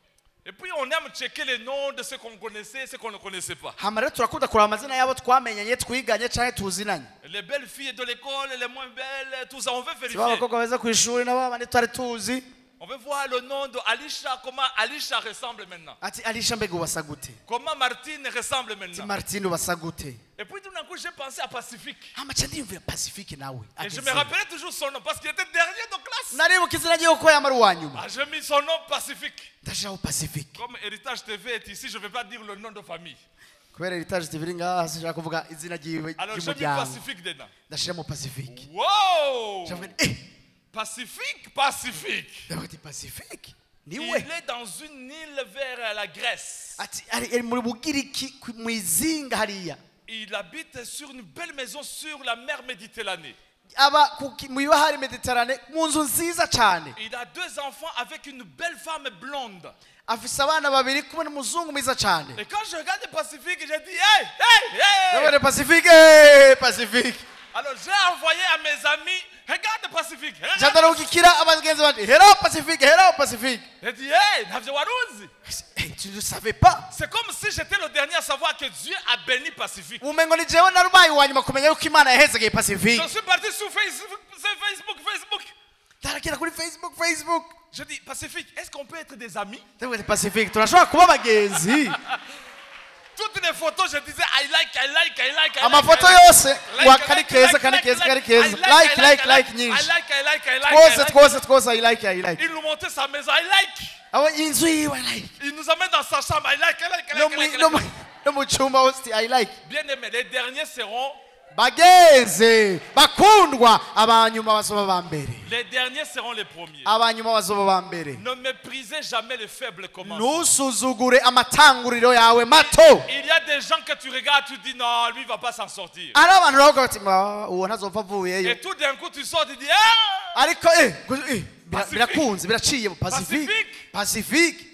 Et puis on aime checker les noms de ceux qu'on connaissait et ceux qu'on ne connaissait pas. hama rero turakunda kuraba amazina y'abo twamenyanye twiganye canke tuzinanye Les belles filles de l'école, les moins belles, tout ça, on veut si vérifier. babakobwa beza ku ishuri nabo babandi twari tuzi On veut voir le nom de Alisha, comment Alisha ressemble maintenant. ati Alisha mbega ubasa gute Comment Martine ressemble ati maintenant. Martine ubasa gute Et puis tout d'un coup, j'ai pensé à Pacifique. hama ca ndiyumvira Pacifique nawe Et je me rappelais toujours son nom parce qu'il était dernier de classe. naribuka izina ryiwe ko yamara uwa nyuma Ah, j'ai mis son nom Pacifique. ndashiraho Pacifique Comme Héritage TV est ici, je ne vais pas dire le nom de famille. kubera Heritage TV iri ngaha sinshaka kuvuga izina ryiwe Alors j'ai mis ry'umuryango Pacifique dedans. ndashiramo Pacifique Wow! ndavuga Pacifique, Pacifique. ndavuga ati Pacifique Il niwe est dans une île vers la Grèce. ati ari muri Bugiriki mu izinga hariya Il habite sur une belle maison sur la mer Méditerranée. aba mu ibahari Mediterane mu nzu nziza cyane Il a 2 enfants avec une belle femme blonde. afise abana babiri kumwe n'umuzungu mwiza cyane Et quand je regarde le Pacifique, j'ai dit hey, hey, hey! ndabona Pacifique Pacifique Alors j'ai envoyé à mes amis, regarde le Pacifique. Regarde. jandarukikira abagenzi bati hello Pacifique J'ai dit hey, ntabyo wari uzi. hey, tu ne savais pas C'est comme si j'étais le dernier à savoir que Dieu a béni Pacifique. umengo ni jewe narubaye wa nyuma kumenya yuko Imana yahezegeye Pacifique Je suis parti sur Facebook. ndarakira kuri Facebook Je dis Pacifique, est-ce qu'on peut être des amis? ndavuga ati Pacifique turashobora kuba abagenzi Toutes les photos, je disais I like. amafoto yose wakari keza kandi keza like nyinshi twose I like Il nous montrait sa maison, I like. abo inzu yiwe I like Il nous amène dans sa chambre, I like. no mu cyumba hose I like Bien aimé, les derniers seront. bagenze bakundwa abanyuma bazoba ba mbere Les derniers seront les premiers. abanyuma bazoba ba mbere Ne méprisez jamais les faibles commencements. ntusuzugure amatanguriro yawe mato Il y a des gens que tu regardes, tu dis non, lui il va pas s'en sortir. ari abantu bavuga bati uwo ntazopfa avuyeyo Et tout d'un coup tu sors, tu dis ah! ariko Pacifique. birakunze biraciye Pacifique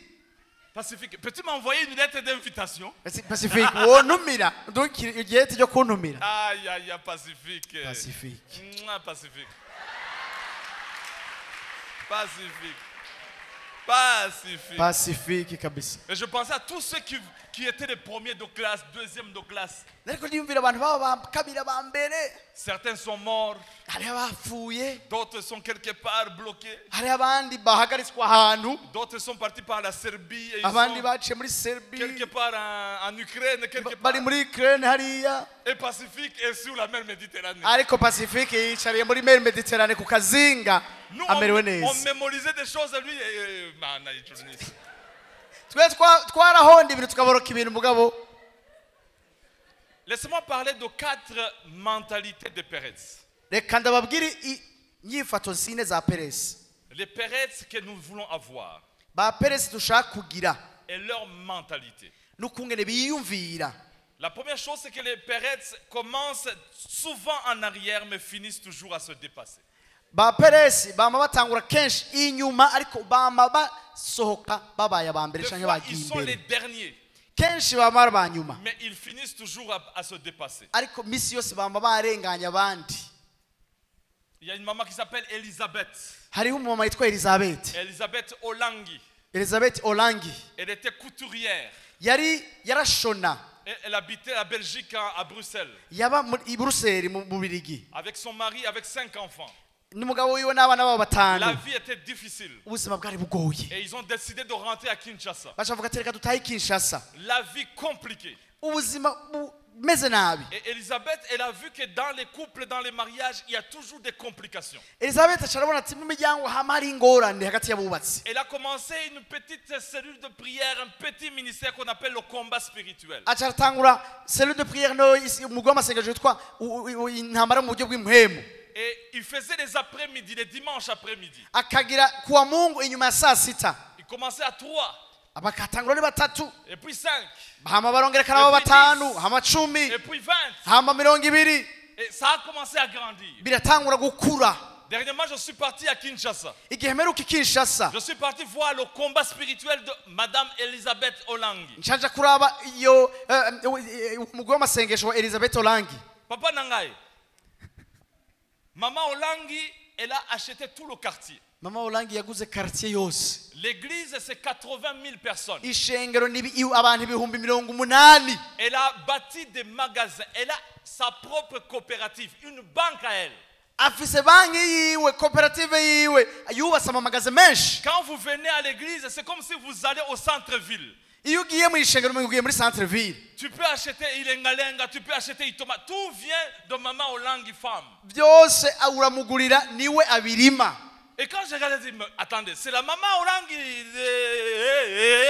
Pacifique, peux-tu m'envoyer une lettre d'invitation? Pacifique wontumira ndukira igihe cyo kuntumira Aïe, aïe, aïe, Pacifique. Pacifique Mouah, Pacifique. Pacifique. Pacifique. Pacifique kabisa Et je pensais à tous ceux qui étaient les premiers de classe, deuxième de classe. ariko ndiyumvira abantu baba kabira ba mbere Certains sont morts, hari abapfuye d'autres sont quelque part bloqués, hari abandi bahagaritswe ahantu d'autres sont partis par la Serbie et ils abandi sont baciye muri Serbie quelque part en Ukraine, quelque part. bari muri Ukraine hariya Et Pacifique est sur la mer Méditerranée. ariko Pacifique yicariye muri mer Mediterane ku kazinga Nous, amerewe on neza mémorisait des choses à lui twe twarahonda ibintu tukaboroka ibintu mugabo Laissez-moi parler de 4 mentalités de Pérez. reka ndababwire inyifato zine za Peresi les Péretz que nous voulons avoir ba peresi dushaka kugira et leur mentalité. n'ukungene biyumvira. La première chose, c'est que les Péretz commencent souvent en arrière mais finissent toujours à se dépasser. Ba peresi bama batangura kenshi inyuma ariko bama basohoka babaye abambere Des canke fois, bagiye ils sont les imbere. derniers, Kenshi bama ari abanyuma mais ils finissent toujours à se dépasser. ariko misi yose bama barenganya abandi. Il y a une maman qui s'appelle Elisabeth. Hariho umumama yitwa Elizabeth. Elisabeth Olangi. Elizabeth Olangi Elle était couturière. yari yarashona, Elle habitait à Belgique, à Bruxelles, yaba i Buruseli mu Bubiligi avec son mari, avec 5 enfants. n'umugabo wiwe n'abana babo La batanu. vie était difficile. Ubuzima bwari bugoye, Et ils ont décidé de rentrer à Kinshasa. bacavuga ati reka dutahe Kinshasa, La vie compliquée. ubuzima bumeze nabi. Et Elisabeth, elle a vu que dans les couples, dans les mariages, il y a toujours des complications. Elizabeth acarabona ati mu miryango hama hari ingorane hagati y'abubatsi. Elle a commencé une petite cellule de prière, un petit ministère qu'on appelle le combat spirituel. Acaratangura cellule de prière no umugwi w'amasengesho witwa intambara mu buryo bw'impwemu. Et il faisait les après-midi, les dimanches après-midi. Akagira kuwa Mungu inyuma ya saa sita, Il commençait à 3, abakatangura ari batatu, et puis 5, hama barongerekana abo batanu, hama 10, et puis 20. hama 20. Et ça a commencé à grandir. Biratangura gukura. Dernièrement, je suis parti à Kinshasa. Igihe mperuka i Kinshasa Je suis parti voir le combat spirituel de Madame Elisabeth Olangi. nshanja kuraba iyo umugwi w'amasengesho wa Elizabeth Olangi. Papa Nangaye. Maman Olangi, elle a acheté tout le quartier. Mama Olangi yaguze quartier yose. L'église, c'est 80 000 personnes. Ishengero ni abantu ibihumbi 80. Elle a bâti des magasins. Elle a sa propre coopérative, une banque à elle. Afise banki yiwe, koperative yiwe, yubatse amamagaze menshi. Quand vous venez à l'église, c'est comme si vous allez au centre-ville. Iyo ugiye mu ishengero ugiye muri centre ville. Tu peux acheter ilengalenga, tu peux acheter itoma. Tout vient de Maman Olangi femme. Byose uramugurira niwe abirima. Et quand je regarde, je dis, attendez, c'est la Maman Olangi.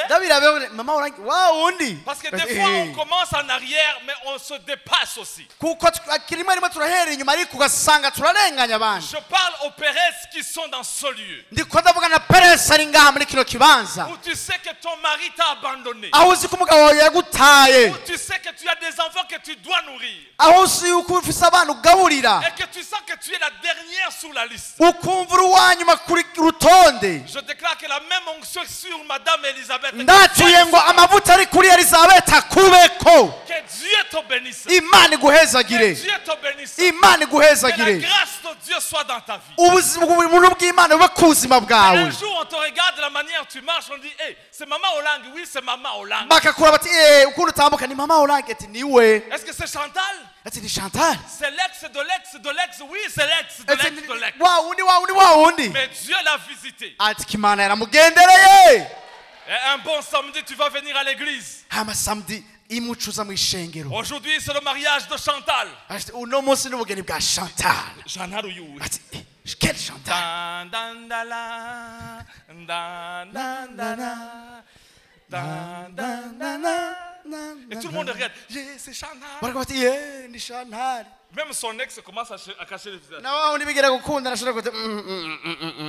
Dabira Mama Olangi wa undi. Parce que des fois, on commence en arrière, mais on se dépasse aussi. Kuko kirimo arimo turahera inyuma ariko ugasanga turarenganya abantu. Je parle aux Pérez qui sont dans ce lieu. Ndiko ndavuga na Perez ari ngaha muri kino kibanza. Où tu sais que ton mari t'a abandonné. Aho uzi ko umugabo wawe yagutaye. Où tu sais que tu as des enfants que tu dois nourrir. Aho uzi yuko ufise abantu ugaburira. Et que tu sens que tu es la dernière sur la liste. Ukumva uwanyuma kuri rutonde. Je déclare que la même onction sur Madame Elisabeth. Ndatuye ngo amavuta ari kuri Elizabeth akubeko. Que Dieu te bénisse. Imana Que iguhezagire. Dieu te bénisse. Imana Que la iguhezagire. grâce de Dieu soit dans ta vie. Ubuzima bw'Imana bube ku buzima Et bwawe. un jour, on te regarde de la manière dont tu marches, on dit, hey, c'est Maman Olangi. Oui, c'est Maman Olangi. Bakakura bati ukuntu utambuka ni Mama Olangi ati niwe. Est-ce que c'est Chantal? Ati ni Chantal. C'est l'ex de l'ex de l'ex. Oui, c'est l'ex de Ati l'ex de l'ex. wa undi. Mais Dieu l'a visité. Ati kimana yaramugendereye. Et un bon samedi, tu vas venir à l'église. Hama samedi imucuza mu ishengero. Aujourd'hui, c'est le mariage de Chantal. Ati uno munsi n'ubugeni bwa Chantal. Chantal Ouyou. Ati quelle Chantal? Dan, dan, da, la. Dan, dan, da, la. Dan, dan, da, la. Et tout le monde regarde. Yeah, c'est Chantal. Baraka bati ni Chantal. Même son ex commence à cacher le visage. Na wa undi bigera gukunda nashobora gute.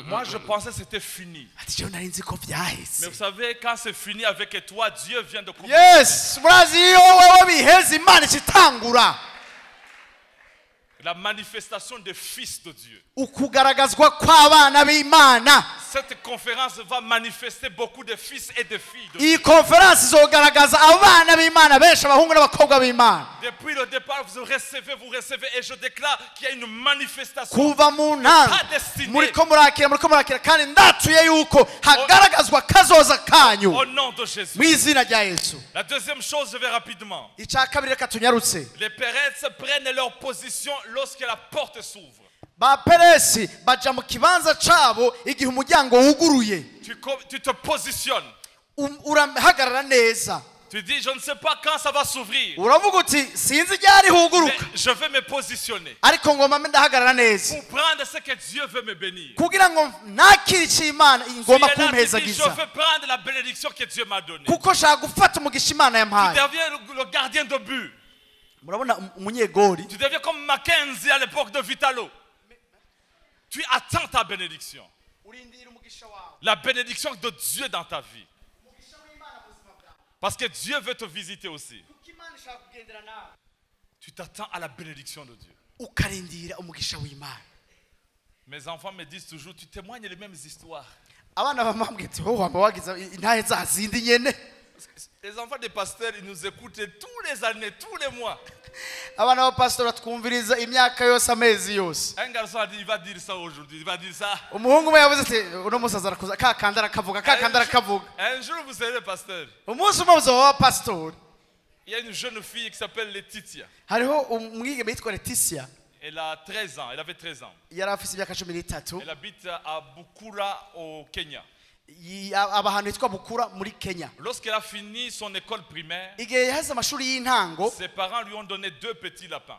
Moi, je pensais que c'était fini. Ati cyo nari nzi ko vyahise. Mais vous savez, quand c'est fini avec toi, Dieu vient de commencer. Yes, murazi iyo wewe biheze Imana ikitangura. La manifestation des fils de Dieu. Ukugaragazwa kw'abana b'Imana. Cette conférence va manifester beaucoup de fils et de filles de Dieu. Iyi conference izogaragaza abana b'Imana benshi abahungu n'abakobwa b'Imana. Depuis le départ, vous recevez, et je déclare qu'il y a une manifestation. Kuva mu ntanga muriko murakira kandi ndatuye yuko hagaragazwa kazoza kanyu Au nom de Jésus. mu izina rya Yesu. La deuxième chose, je vais rapidement. Icya kabiri reka tunyarutse. Les Pérez prennent leur position lorsque la porte s'ouvre. Ba Peresi baja mu kibanza cabo igihe umuryango wuguruye. Tu te positionnes. Urahagarara neza. Tu dis, je ne sais pas quand ça va s'ouvrir. Uravuga uti sinzi ryari Mais huguruka. je vais me positionner. Ariko ngoma ndahagarara neza. Pour prendre ce que Dieu veut me bénir. Kugira ngo nakire icyo Imana Tu ingomba es là, tu dis, je kumpezagiza. veux prendre la bénédiction que Dieu m'a donnée. Kuko shaka gufata umugisha Imana Tu yampaye. deviens le gardien de but. Murabona umunyegori. Tu deviens comme Mackenzie à l'époque de Vitalo. Tu attends ta bénédiction. La bénédiction de Dieu dans ta vie. Parce que Dieu veut te visiter aussi. Tu t'attends à la bénédiction de Dieu. Mes enfants me disent toujours, tu témoignes les mêmes histoires. Les enfants des pasteurs, ils nous écoutent tous les années, tous les mois. Un garçon a dit, il va dire ça aujourd'hui, il va dire ça. Un jour, vous serez pasteur. Il y a une jeune fille qui s'appelle Laetitia. Elle a 13 ans, elle avait 13 ans. Elle habite à Bukura au Kenya. Lorsqu'elle a fini son école primaire, ses parents lui ont donné 2 petits lapins.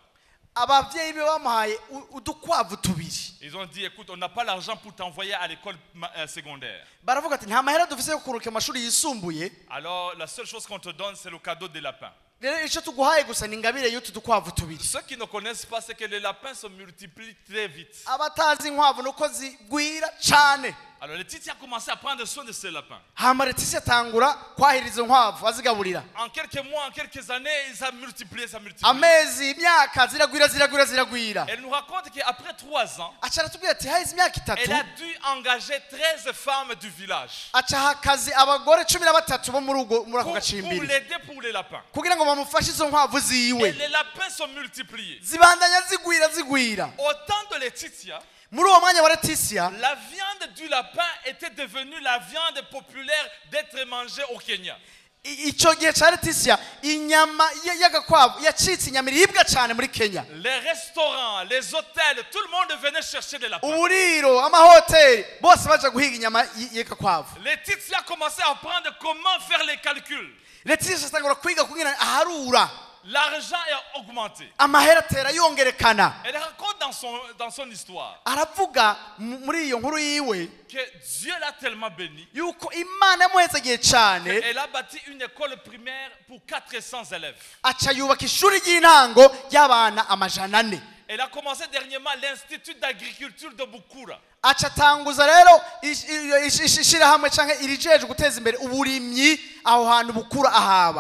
Ils ont dit, écoute, on n'a pas l'argent pour t'envoyer à l'école secondaire. Alors la seule chose qu'on te donne, c'est le cadeau des lapins. Ceux qui ne connaissent pas, c'est que les lapins se multiplient très vite. Alors Laetitia a commencé à prendre soin de ces lapins. En quelques mois, en quelques années, ça a multiplié, ça a multiplié. Elle nous raconte qu'après 3 ans, elle a dû engager 13 femmes du village pour l'aider pour les lapins. Et les lapins sont multipliés. Au temps de Laetitia, la viande du lapin était devenue la viande populaire d'être mangée au Kenya. Les restaurants, les hôtels, tout le monde venait chercher des lapins. Laetitia a commencé à apprendre comment faire les calculs. L'argent est augmenté. Elle raconte dans son histoire que Dieu l'a tellement béni qu'elle a bâti une école primaire pour 400 élèves. Elle a commencé dernièrement l'Institut d'agriculture de Bukura.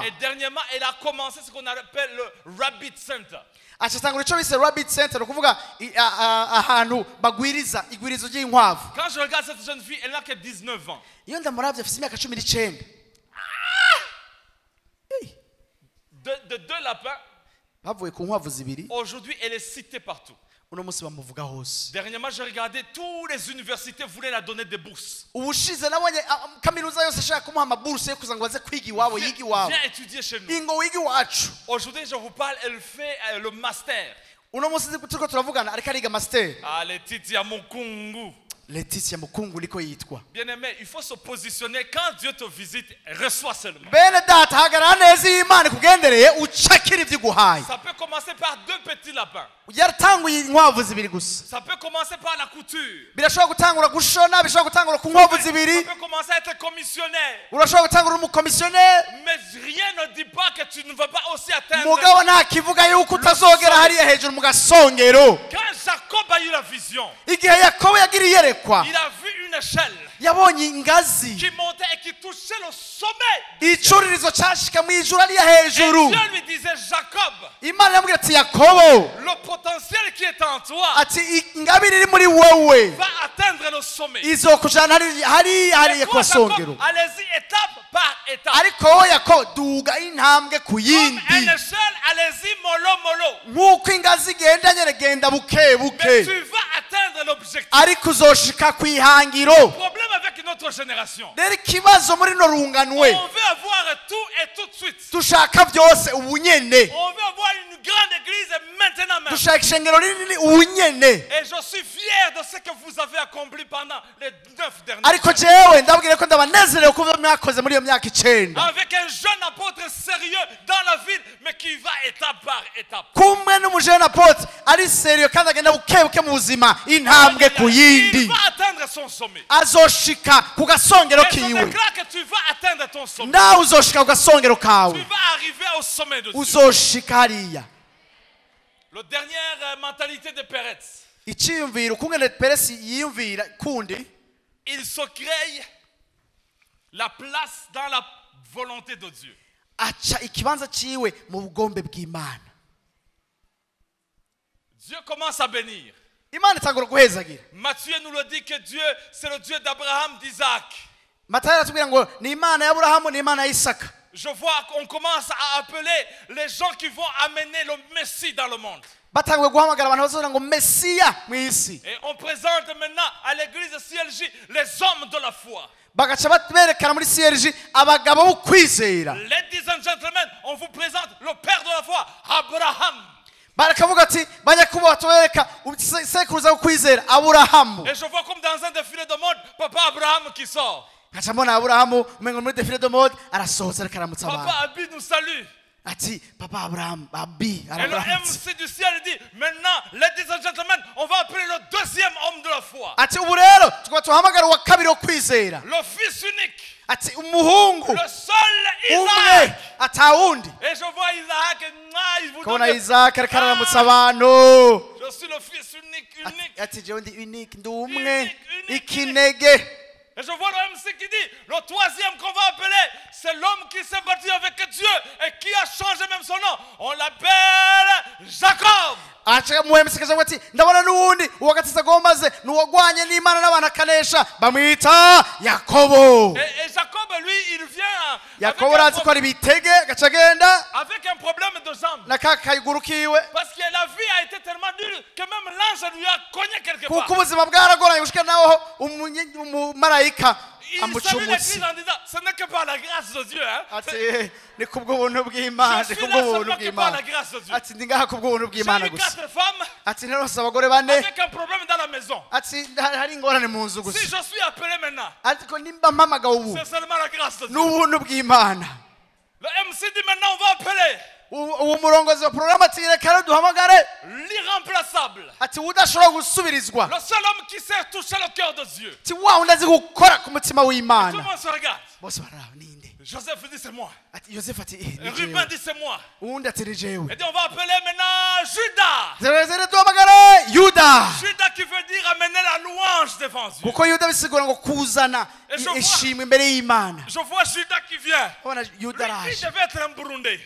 Et dernièrement, elle a commencé ce qu'on appelle le Rabbit Center. Quand je regarde cette jeune fille, elle n'a que 19 ans. De 2 lapins, aujourd'hui, elle est citée partout. Dernièrement, j'ai regardé, toutes les universités voulaient la donner des bourses. Viens étudier chez nous. Aujourd'hui, je vous parle, elle fait le master. Ah, Laetitia Mukungu. Laetitia Mukungu liko yitwa. Bien-aimé, il faut se positionner quand Dieu te visite, reçois seulement. Ça peut commencer par 2 petits lapins. Ça peut commencer par la couture. Ça peut commencer à être commissionnaire. Mais rien ne dit pas que tu ne vas pas aussi atteindre. Quand Jacob a eu la vision, il a vu une échelle qui montait et qui touchait le sommet. Et Dieu lui disait, Jacob, le potentiel qui est en toi va atteindre le sommet. Allez-y étape par étape. Comme une échelle, allez-y mollo mollo. Mais tu vas atteindre l'objectif. Le problème avec notre génération, on veut avoir tout et tout de suite. On veut avoir une grande église maintenant même. Et je suis fier de ce que vous avez accompli pendant les 9 dernières années. Avec un jeune apôtre sérieux dans la ville, mais qui va étape par étape. Il va atteindre son sommet. Et je déclare que tu vas atteindre ton sommet. Tu vas arriver au sommet de Dieu. La dernière mentalité de Peretz. il se crée la place dans la volonté de Dieu. Dieu commence à bénir. Matthieu nous le dit que Dieu, c'est le Dieu d'Abraham, d'Isaac. Je vois qu'on commence à appeler les gens qui vont amener le Messie dans le monde. Et on présente maintenant à l'église CLJ les hommes de la foi. Ladies and gentlemen, on vous présente le père de la foi, Abraham. Et je vois comme dans un défilé de mode, Papa Abraham qui sort. Papa Abi nous salue. Papa Abraham, Abi. Et le MC du ciel dit, maintenant, ladies and gentlemen, on va appeler le deuxième homme de la foi. Le fils unique. Le seul Isaac. Et je vois Isaac, il vous donne je suis le fils unique. Et je vois le MC qui dit, le troisième qu'on va appeler, c'est l'homme qui s'est battu avec Dieu et qui a changé même son nom. On l'appelle Jacob. Et Jacob, lui, il vient avec un problème de jambes. Parce que la vie a été tellement dure que même l'ange lui a cogné quelque part. Il salue l'église en disant, ce n'est que par la grâce de Dieu. Je suis là seulement que par la grâce de Dieu. J'ai eu 4 femmes avec un problème dans la maison. Si je suis appelé maintenant, c'est seulement la grâce de Dieu. Le MC dit maintenant on va appeler l'irremplaçable. Le seul homme qui sait toucher le cœur de Dieu. Tout le monde se regarde. Joseph dit c'est moi. Ruben dit c'est moi. Et on va appeler maintenant Judas. Judas qui veut dire amener la louange devant Dieu. Je vois Judas qui vient. Lui, il devait être un Burundais.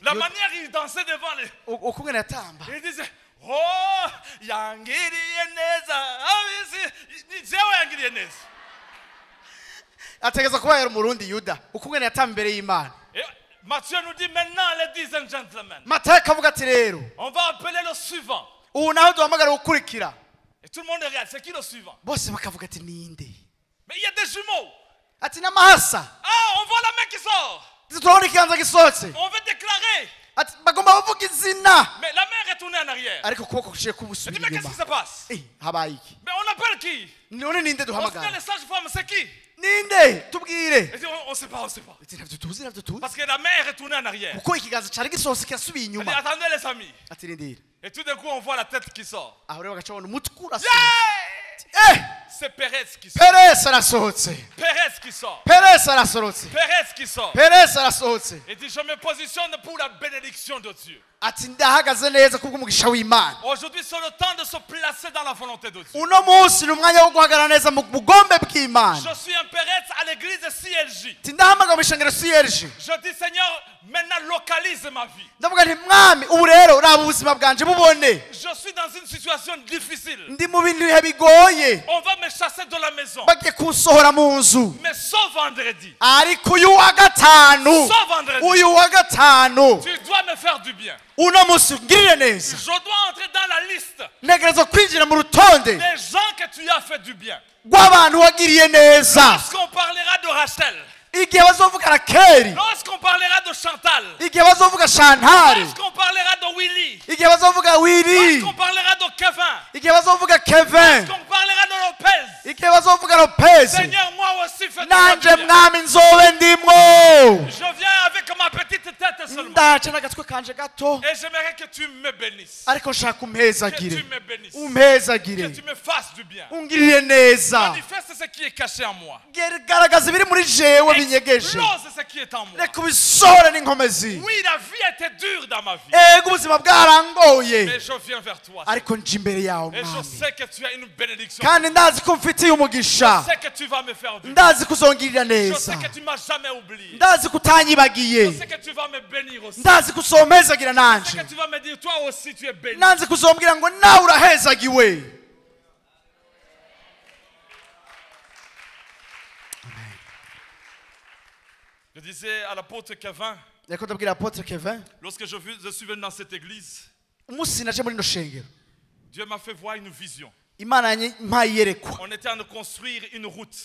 La manière il dansait devant les... Il disait, oh, yangiriye neza. Matthieu nous dit maintenant, ladies and gentlemen, on va appeler le suivant. Et tout le monde regarde, c'est qui le suivant? Mais il y a des jumeaux. Ah, on voit la main qui sort. On veut déclarer. Mais la main est tournée en arrière. Mais qu'est-ce qui se passe? Mais on appelle qui? On dit les sages-femmes, c'est qui? On ne sait pas. Parce que la main est retournée en arrière. Attendez les amis. Et tout d'un coup on voit la tête qui sort. C'est Pérez qui sort. Et dit je me positionne pour la bénédiction de Dieu. Aujourd'hui c'est le temps de se placer dans la volonté de Dieu. Je suis un Pérez à l'église de CLJ. Je dis Seigneur, maintenant localise ma vie. Je suis dans une situation difficile. On va me chasser de la maison. Mais sauf vendredi. Tu dois me faire du bien. Je dois entrer dans la liste des gens que tu as fait du bien. Lorsqu'on parlera de Rachel, lorsqu'on parlera de Chantal, lorsqu'on parlera de Willy, lorsqu'on parlera de Kevin, lorsqu'on parlera de Lopez, Seigneur, moi aussi fais du bien. Je viens avec ma petite tête seulement. Et j'aimerais que tu me bénisses. Que tu me bénisses. Que tu me fasses du bien. Manifeste ce qui est caché en moi. Explose ce qui est en moi. reka ubisohore n'inkomezi. Oui, la vie était dure dans ma vie. ubuzima bwarangoye. Mais je viens vers toi. ariko nje imbere yawe Et je sais que tu as une bénédiction. kandi ndazi ko mfitiye umugisha. Je sais que tu vas me faire du bien. ndazi kuzongirira Je neza. sais que tu m'as jamais oublié. ndazi kutanyibagiye. Je sais que tu vas me bénir aussi. ndazi kuzomezagira Je nanje. sais que tu vas me dire toi aussi tu es béni. nanzi kuzombwira ngo nawe urahezagiwe. Je disais à l'apôtre Kevin, reka ndabwira apôtre Kevin, lorsque je suis venu dans cette église, umunsi naje muri no shengero, Dieu m'a fait voir une vision. imana mpaye iyerekwa. On était en train de construire une route.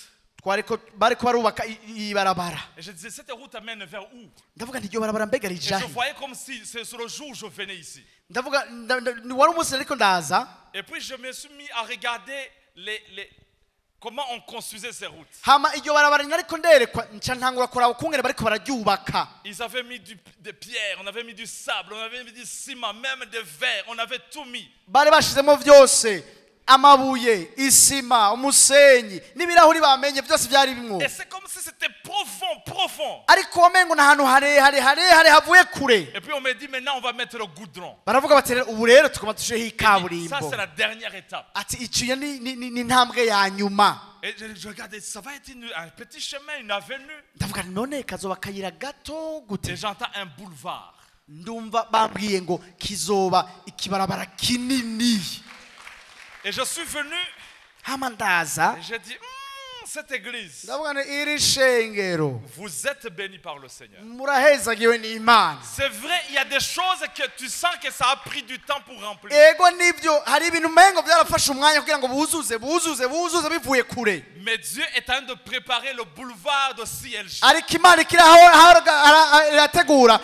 bariko barubaka ibarabara. Et je disais, cette route amène vers où? ndavuga nti iryo barabara mbega Et rijahe. je voyais comme si c'est sur le jour où je venais ici. ndavuga wari umunsi ariko ndaza. Et puis je me suis mis à regarder comment on construisait ces routes. hama iryo barabara nariko nderekwa nca ntangura kuraba ukungene bariko bararyubaka. Ils avaient mis des pierres, on avait mis du sable, on avait mis du ciment, même des verres, on avait tout mis. bari bashizemo vyose, amabuye, isima, umusenyi n'ibirahuri bamenye byose byari bimwo. Et c'est comme si c'était profond. ariko wamengo n'ahantu harehare havuye kure. Et puis on me dit maintenant on va mettre le goudron. baravuga bati ubu rero tukoma tushireho Ça ikaburimbo. c'est la dernière étape. ati iciye ni ntambwe ya nyuma. Et je regardais, ça va être un petit chemin, une avenue. ndavuga none kazoba kayira gato Et gute. j'entends un boulevard. ndumva bambwiye ngo kizoba ikibarabara kinini. Et je suis venu hama ndaza et j'ai dit, cette église, ndavuga nti iri shengero vous êtes bénis par le Seigneur. murahezagiwe n'Imana. C'est vrai, il y a des choses que tu sens que ça a pris du temps pour remplir. ego nibyo hari ibintu umengo byarafashe umwanya kugira ngo buzuze bivuye kure. Mais Dieu est en train de préparer le boulevard de CLG. ariko Imana ikiraho irategura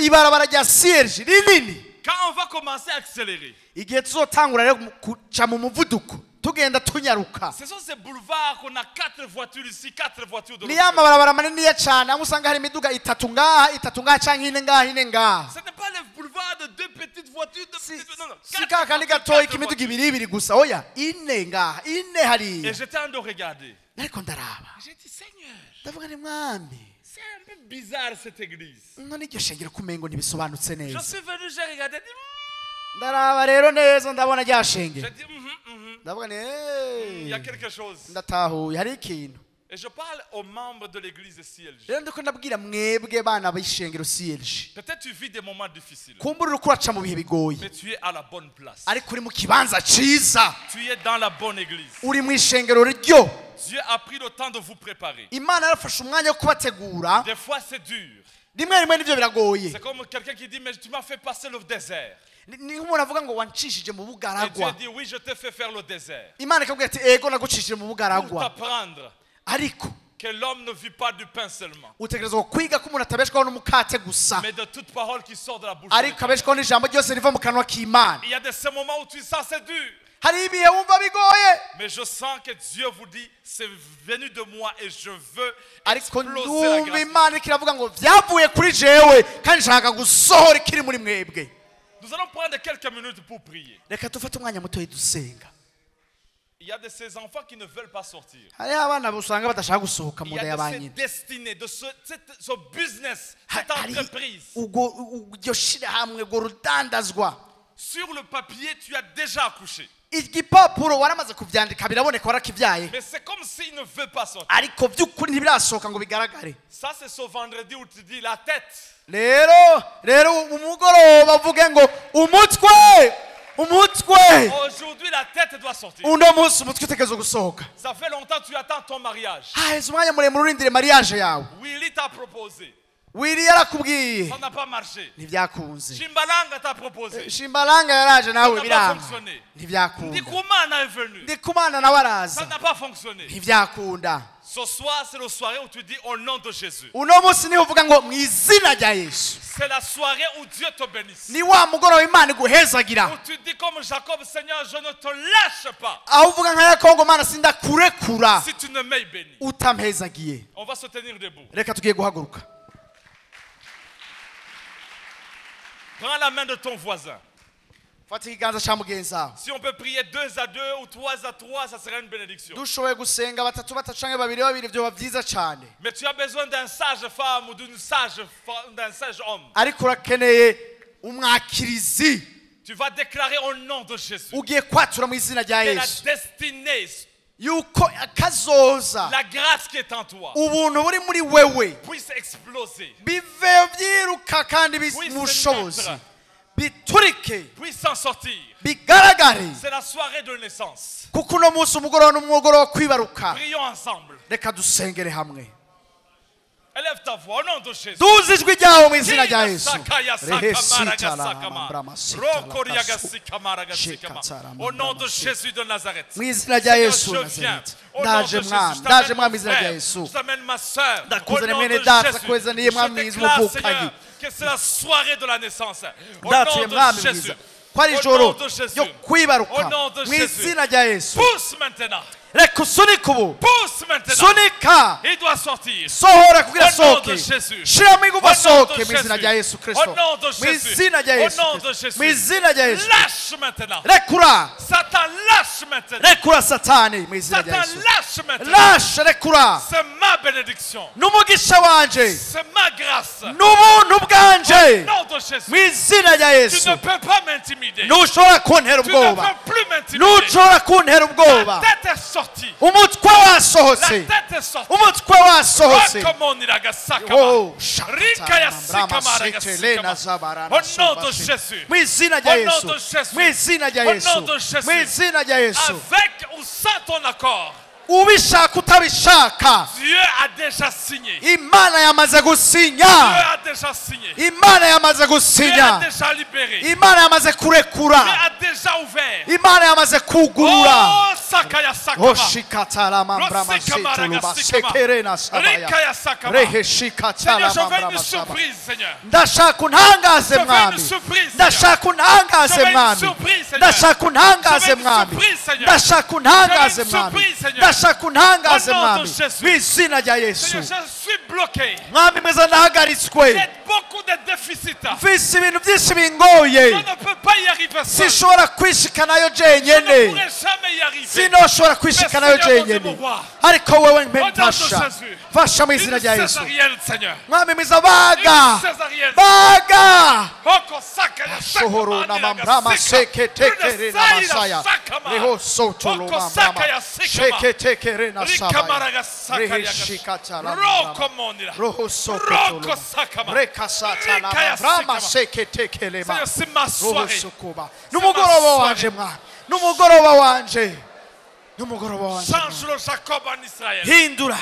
ibarabara rya CLG rinini. Quand on va commencer à accélérer, igihe tuzotangura rero kuca mu muvuduko tugenda tunyaruka. ce sont ces boulevards qu'on a 4 voitures ici, 4 voitures de ni l'autre. ya mabarabara manini cyane aho usanga hari imiduga itatu ngaha canke ine ngaha. Ce n'est pas le boulevard de 2 petites voitures, non, si ka kandi gatoya k'imiduga ibiri gusa, oya ine ngaha ine hariya. Et j'étais en train de regarder. ariko ndaraba J'ai dit, Seigneur, ndavuga ni mwami, c'est un peu bizarre cette église. none iryo shengero kumengo ntibisobanutse Je neza. suis venu, j'ai regardé, ndaraba rero neza ndabona rya shengero. j'ai dit, ndavuga ni il y a quelque chose. ndatahuye hari ikintu. Et je parle aux membres de l'église de CLG. rero ndiko ndabwira mwebwe bana b'ishengero CLG, Peut-être tu vis des moments difficiles, kumbura uriko uraca mu bihe bigoye, mais tu es à la bonne place. ariko uri mu kibanza ciza, Tu es dans la bonne église. uri mu ishengero ryo. Dieu a pris le temps de vous préparer. Imana yarafashe umwanya wo kubategura. Des fois, c'est dur. rimwe nivyo biragoye. C'est comme quelqu'un qui dit, mais tu m'as fait passer le désert. ni nk'umuntu avuga ngo wancishije mu Et Dieu bugaragwa. dit, oui, je t'ai fait faire le désert. Imana ikabwira ati ego nagucishije mu Pour bugaragwa, t'apprendre ariko que l'homme ne vit pas du pain seulement, utegerezwa kwiga ko umuntu atabeshwaho n'umukate gusa, mais de toute parole qui sort de la bouche de ariko Dieu. abeshwaho n'ijambo ryose riva mu kanwa k'Imana. Il y a de ces moments où tu sens c'est dur. hari ibihe wumva bigoye, Mais je sens que Dieu vous dit, c'est venu de moi et je veux ariko exploser la ndumva grâce. Imana ikiravuga ngo byavuye kuri jewe kandi nshaka gusohora ikiri muri mwebwe. Nous allons prendre quelques minutes pour prier. reka dufate umwanya mutoya dusenga. Il y a de ces enfants qui ne veulent pas sortir. hariho abana usanga badashaka gusohoka mu Il y nda ya a ba de ces nyina. destinées, de ce business, cette hari entreprise. iryo shirahamwe urwo rudandazwa. Sur le papier, tu as déjà accouché. igipapuro waramaze kuvyandika biraboneka warakivyaye, Mais c'est comme s'il ne veut pas sortir. ariko by'ukuri ntibirasohoka ngo bigaragare. Ça, c'est ce vendredi où tu dis la tête. rero umugoroba uvuge ngo umutwe Aujourd'hui, la tête doit sortir. uno munsi umutwe utegerezwa gusohoka. Ça fait longtemps que tu attends ton mariage. haheze umwanya muremure urindire mariage yawe. Willy t'a proposé. wiri yarakubwiye Ça n'a pas marché. ntibyakunze. Chimbalanga t'a proposé. shimbalanga yaraje nawe Ça n'a pas biranga fonctionné. ntibyakunda. Ndikumana est venu. ndikumana nawe Ça araza n'a pas fonctionné. ntibyakunda. Ce soir, c'est la soirée où tu dis au nom de Jésus. uno munsi niho uvuga ngo mu izina rya Yesu. C'est la soirée où Dieu te bénisse. ni wa mugoroba Imana iguhezagira, Où tu dis comme Jacob, Seigneur, je ne te lâche pas. aho uvuga nka Yakobo, Mana sindakurekura Si tu ne m'aies béni. utampezagiye. On va se tenir debout. reka tugiye guhaguruka. Prends la main de ton voisin. Si on peut prier 2 à 2 ou 3 à 3, ça serait une bénédiction. Mais tu as besoin d'un sage femme ou d'un sage homme. Tu vas déclarer au nom de Jésus que la destinée, la grâce qui est en toi puisse exploser, puisse s'en sortir. C'est la soirée de naissance. Prions ensemble. Élève ta voix au nom de Jésus. Au nom de Jésus de Nazareth. Je viens. Au nom de Jésus. Je t'amène ma soeur. Au nom de Jésus. Je déclare, Seigneur, que c'est la soirée de la naissance. Au nom de Jésus. Au nom de Jésus. Au nom de Jésus. Pousse maintenant. Pousse maintenant. Il doit sortir. Au nom de Jésus. Au nom de Jésus. Au nom de Jésus. Lâche maintenant. Satan, lâche maintenant. Satan, lâche maintenant. C'est ma bénédiction. C'est ma grâce. Au nom de Jésus. Tu ne peux pas m'intimider. Tu ne peux plus m'intimider. La tête est sortie. umutwe wasohotse umutwe wasohotse mu izina rya Yesu mu izina rya Yesu mu izina rya Yesu avec ou sans ton accord. ubishaka utabishaka Dieu a déjà signé. Imana yamaze gusinya. Dieu a déjà signé. Imana yamaze gusinya. Dieu a déjà libéré. Imana yamaze kurekura. Dieu a déjà ouvert. Imana yamaze kugurura. Oh sakaya sakama. Oshikatala mambrama setuluba sekerena sabaya. Reheshikatala Seigneur, je veux mambrama une surprise, Seigneur. Ndashaka untangaze mwami. Ndashaka untangaze mwami. Ndashaka untangaze mwami. Ndashaka untangaze mwami. Ndashaka untangaze mwami mu izina rya Yesu. Mwami mwiza ndahagaritswe. Mfise ibintu byinshi bingoye. Sinshobora kwishikanayo jenyene. Sinoshobora kwishikanayo jenyene. Ariko wewe mpemfasha. Fasha mu izina rya Yesu. Mwami mwiza baga. Baga. Sohoro na mambrama seke tekere na masaya. Reho soto lo mambrama. Sheke tekere na sabaya. Rehe shikata la mambrama. Roho soto lo. Rekasata la mambrama seke tekele ma. Roho sokuba. Numugoroba wanje mwami. Numugoroba wanje. Numugoroba wanje. Change le Jacob en Israël. Hindura.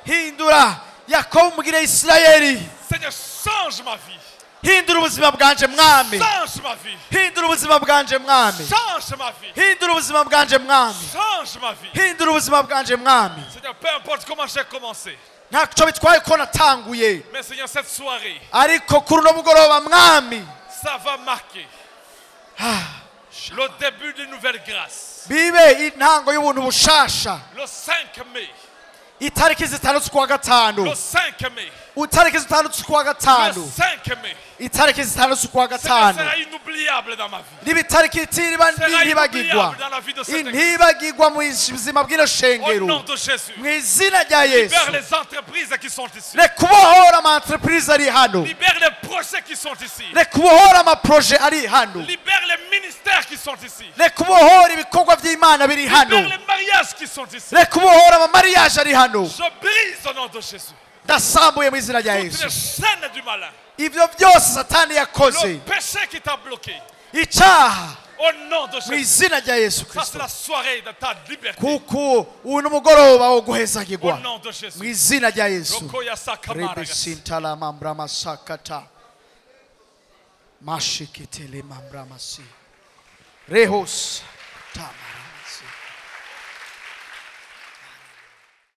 Hindura. Yakobo mugire Isirayeli. Seigneur, change ma vie. Hindura ubuzima bwanje mwami. Change ma vie. Hindura ubuzima bwanje mwami. Change ma vie. Hindura ubuzima bwanje mwami. Change ma vie. Hindura ubuzima bwanje mwami. Seigneur, peu importe comment j'ai commencé. Ntacyo bitwaye ko natanguye. Mais Seigneur, cette soirée, ariko kuri uno mugoroba mwami, ça va marquer le début d'une nouvelle grâce. Bibe intango y'ubuntu bushasha. Le 5 mai. Itariki zitandatu kwa gatanu. Le 5 mai. Itariki zitandatu kwa gatanu. Le 5 mai. Itariki zitandatu kwa gatanu. C'est inoubliable dans ma vie. N'ibitariki itiriba ntibagirwa. Ntibagirwa mu buzima bw'ino shengero. Au nom de Jésus. Mu izina rya Yesu. Libère les entreprises qui sont ici. Rekubohora ama entreprise ari hano. Libère les projets qui sont ici. Rekubohora ama projet ari hano. Libère les ministères qui sont ici. Rekubohora ibikorwa by'Imana biri hano. Libère les mariages qui sont ici. Rekubohora ama mariage ari hano. Je brise au nom de Jésus. Ndasambuye mu izina rya Yesu. Toutes les chaînes du malin. Ibyo byose Satani yakoze. Le péché qui t'a bloqué. Icyaha. Au nom de Jésus. Mu izina rya Yesu Kristo. Ça c'est la soirée de ta liberté. Kuko uyu n'umugoroba wo guhezagirwa. Au nom de Jésus. Mu izina rya Yesu. Rokoya sakamara. Rebesintala mambrama sakata. Mashikitele mambrama si. Rehos tama.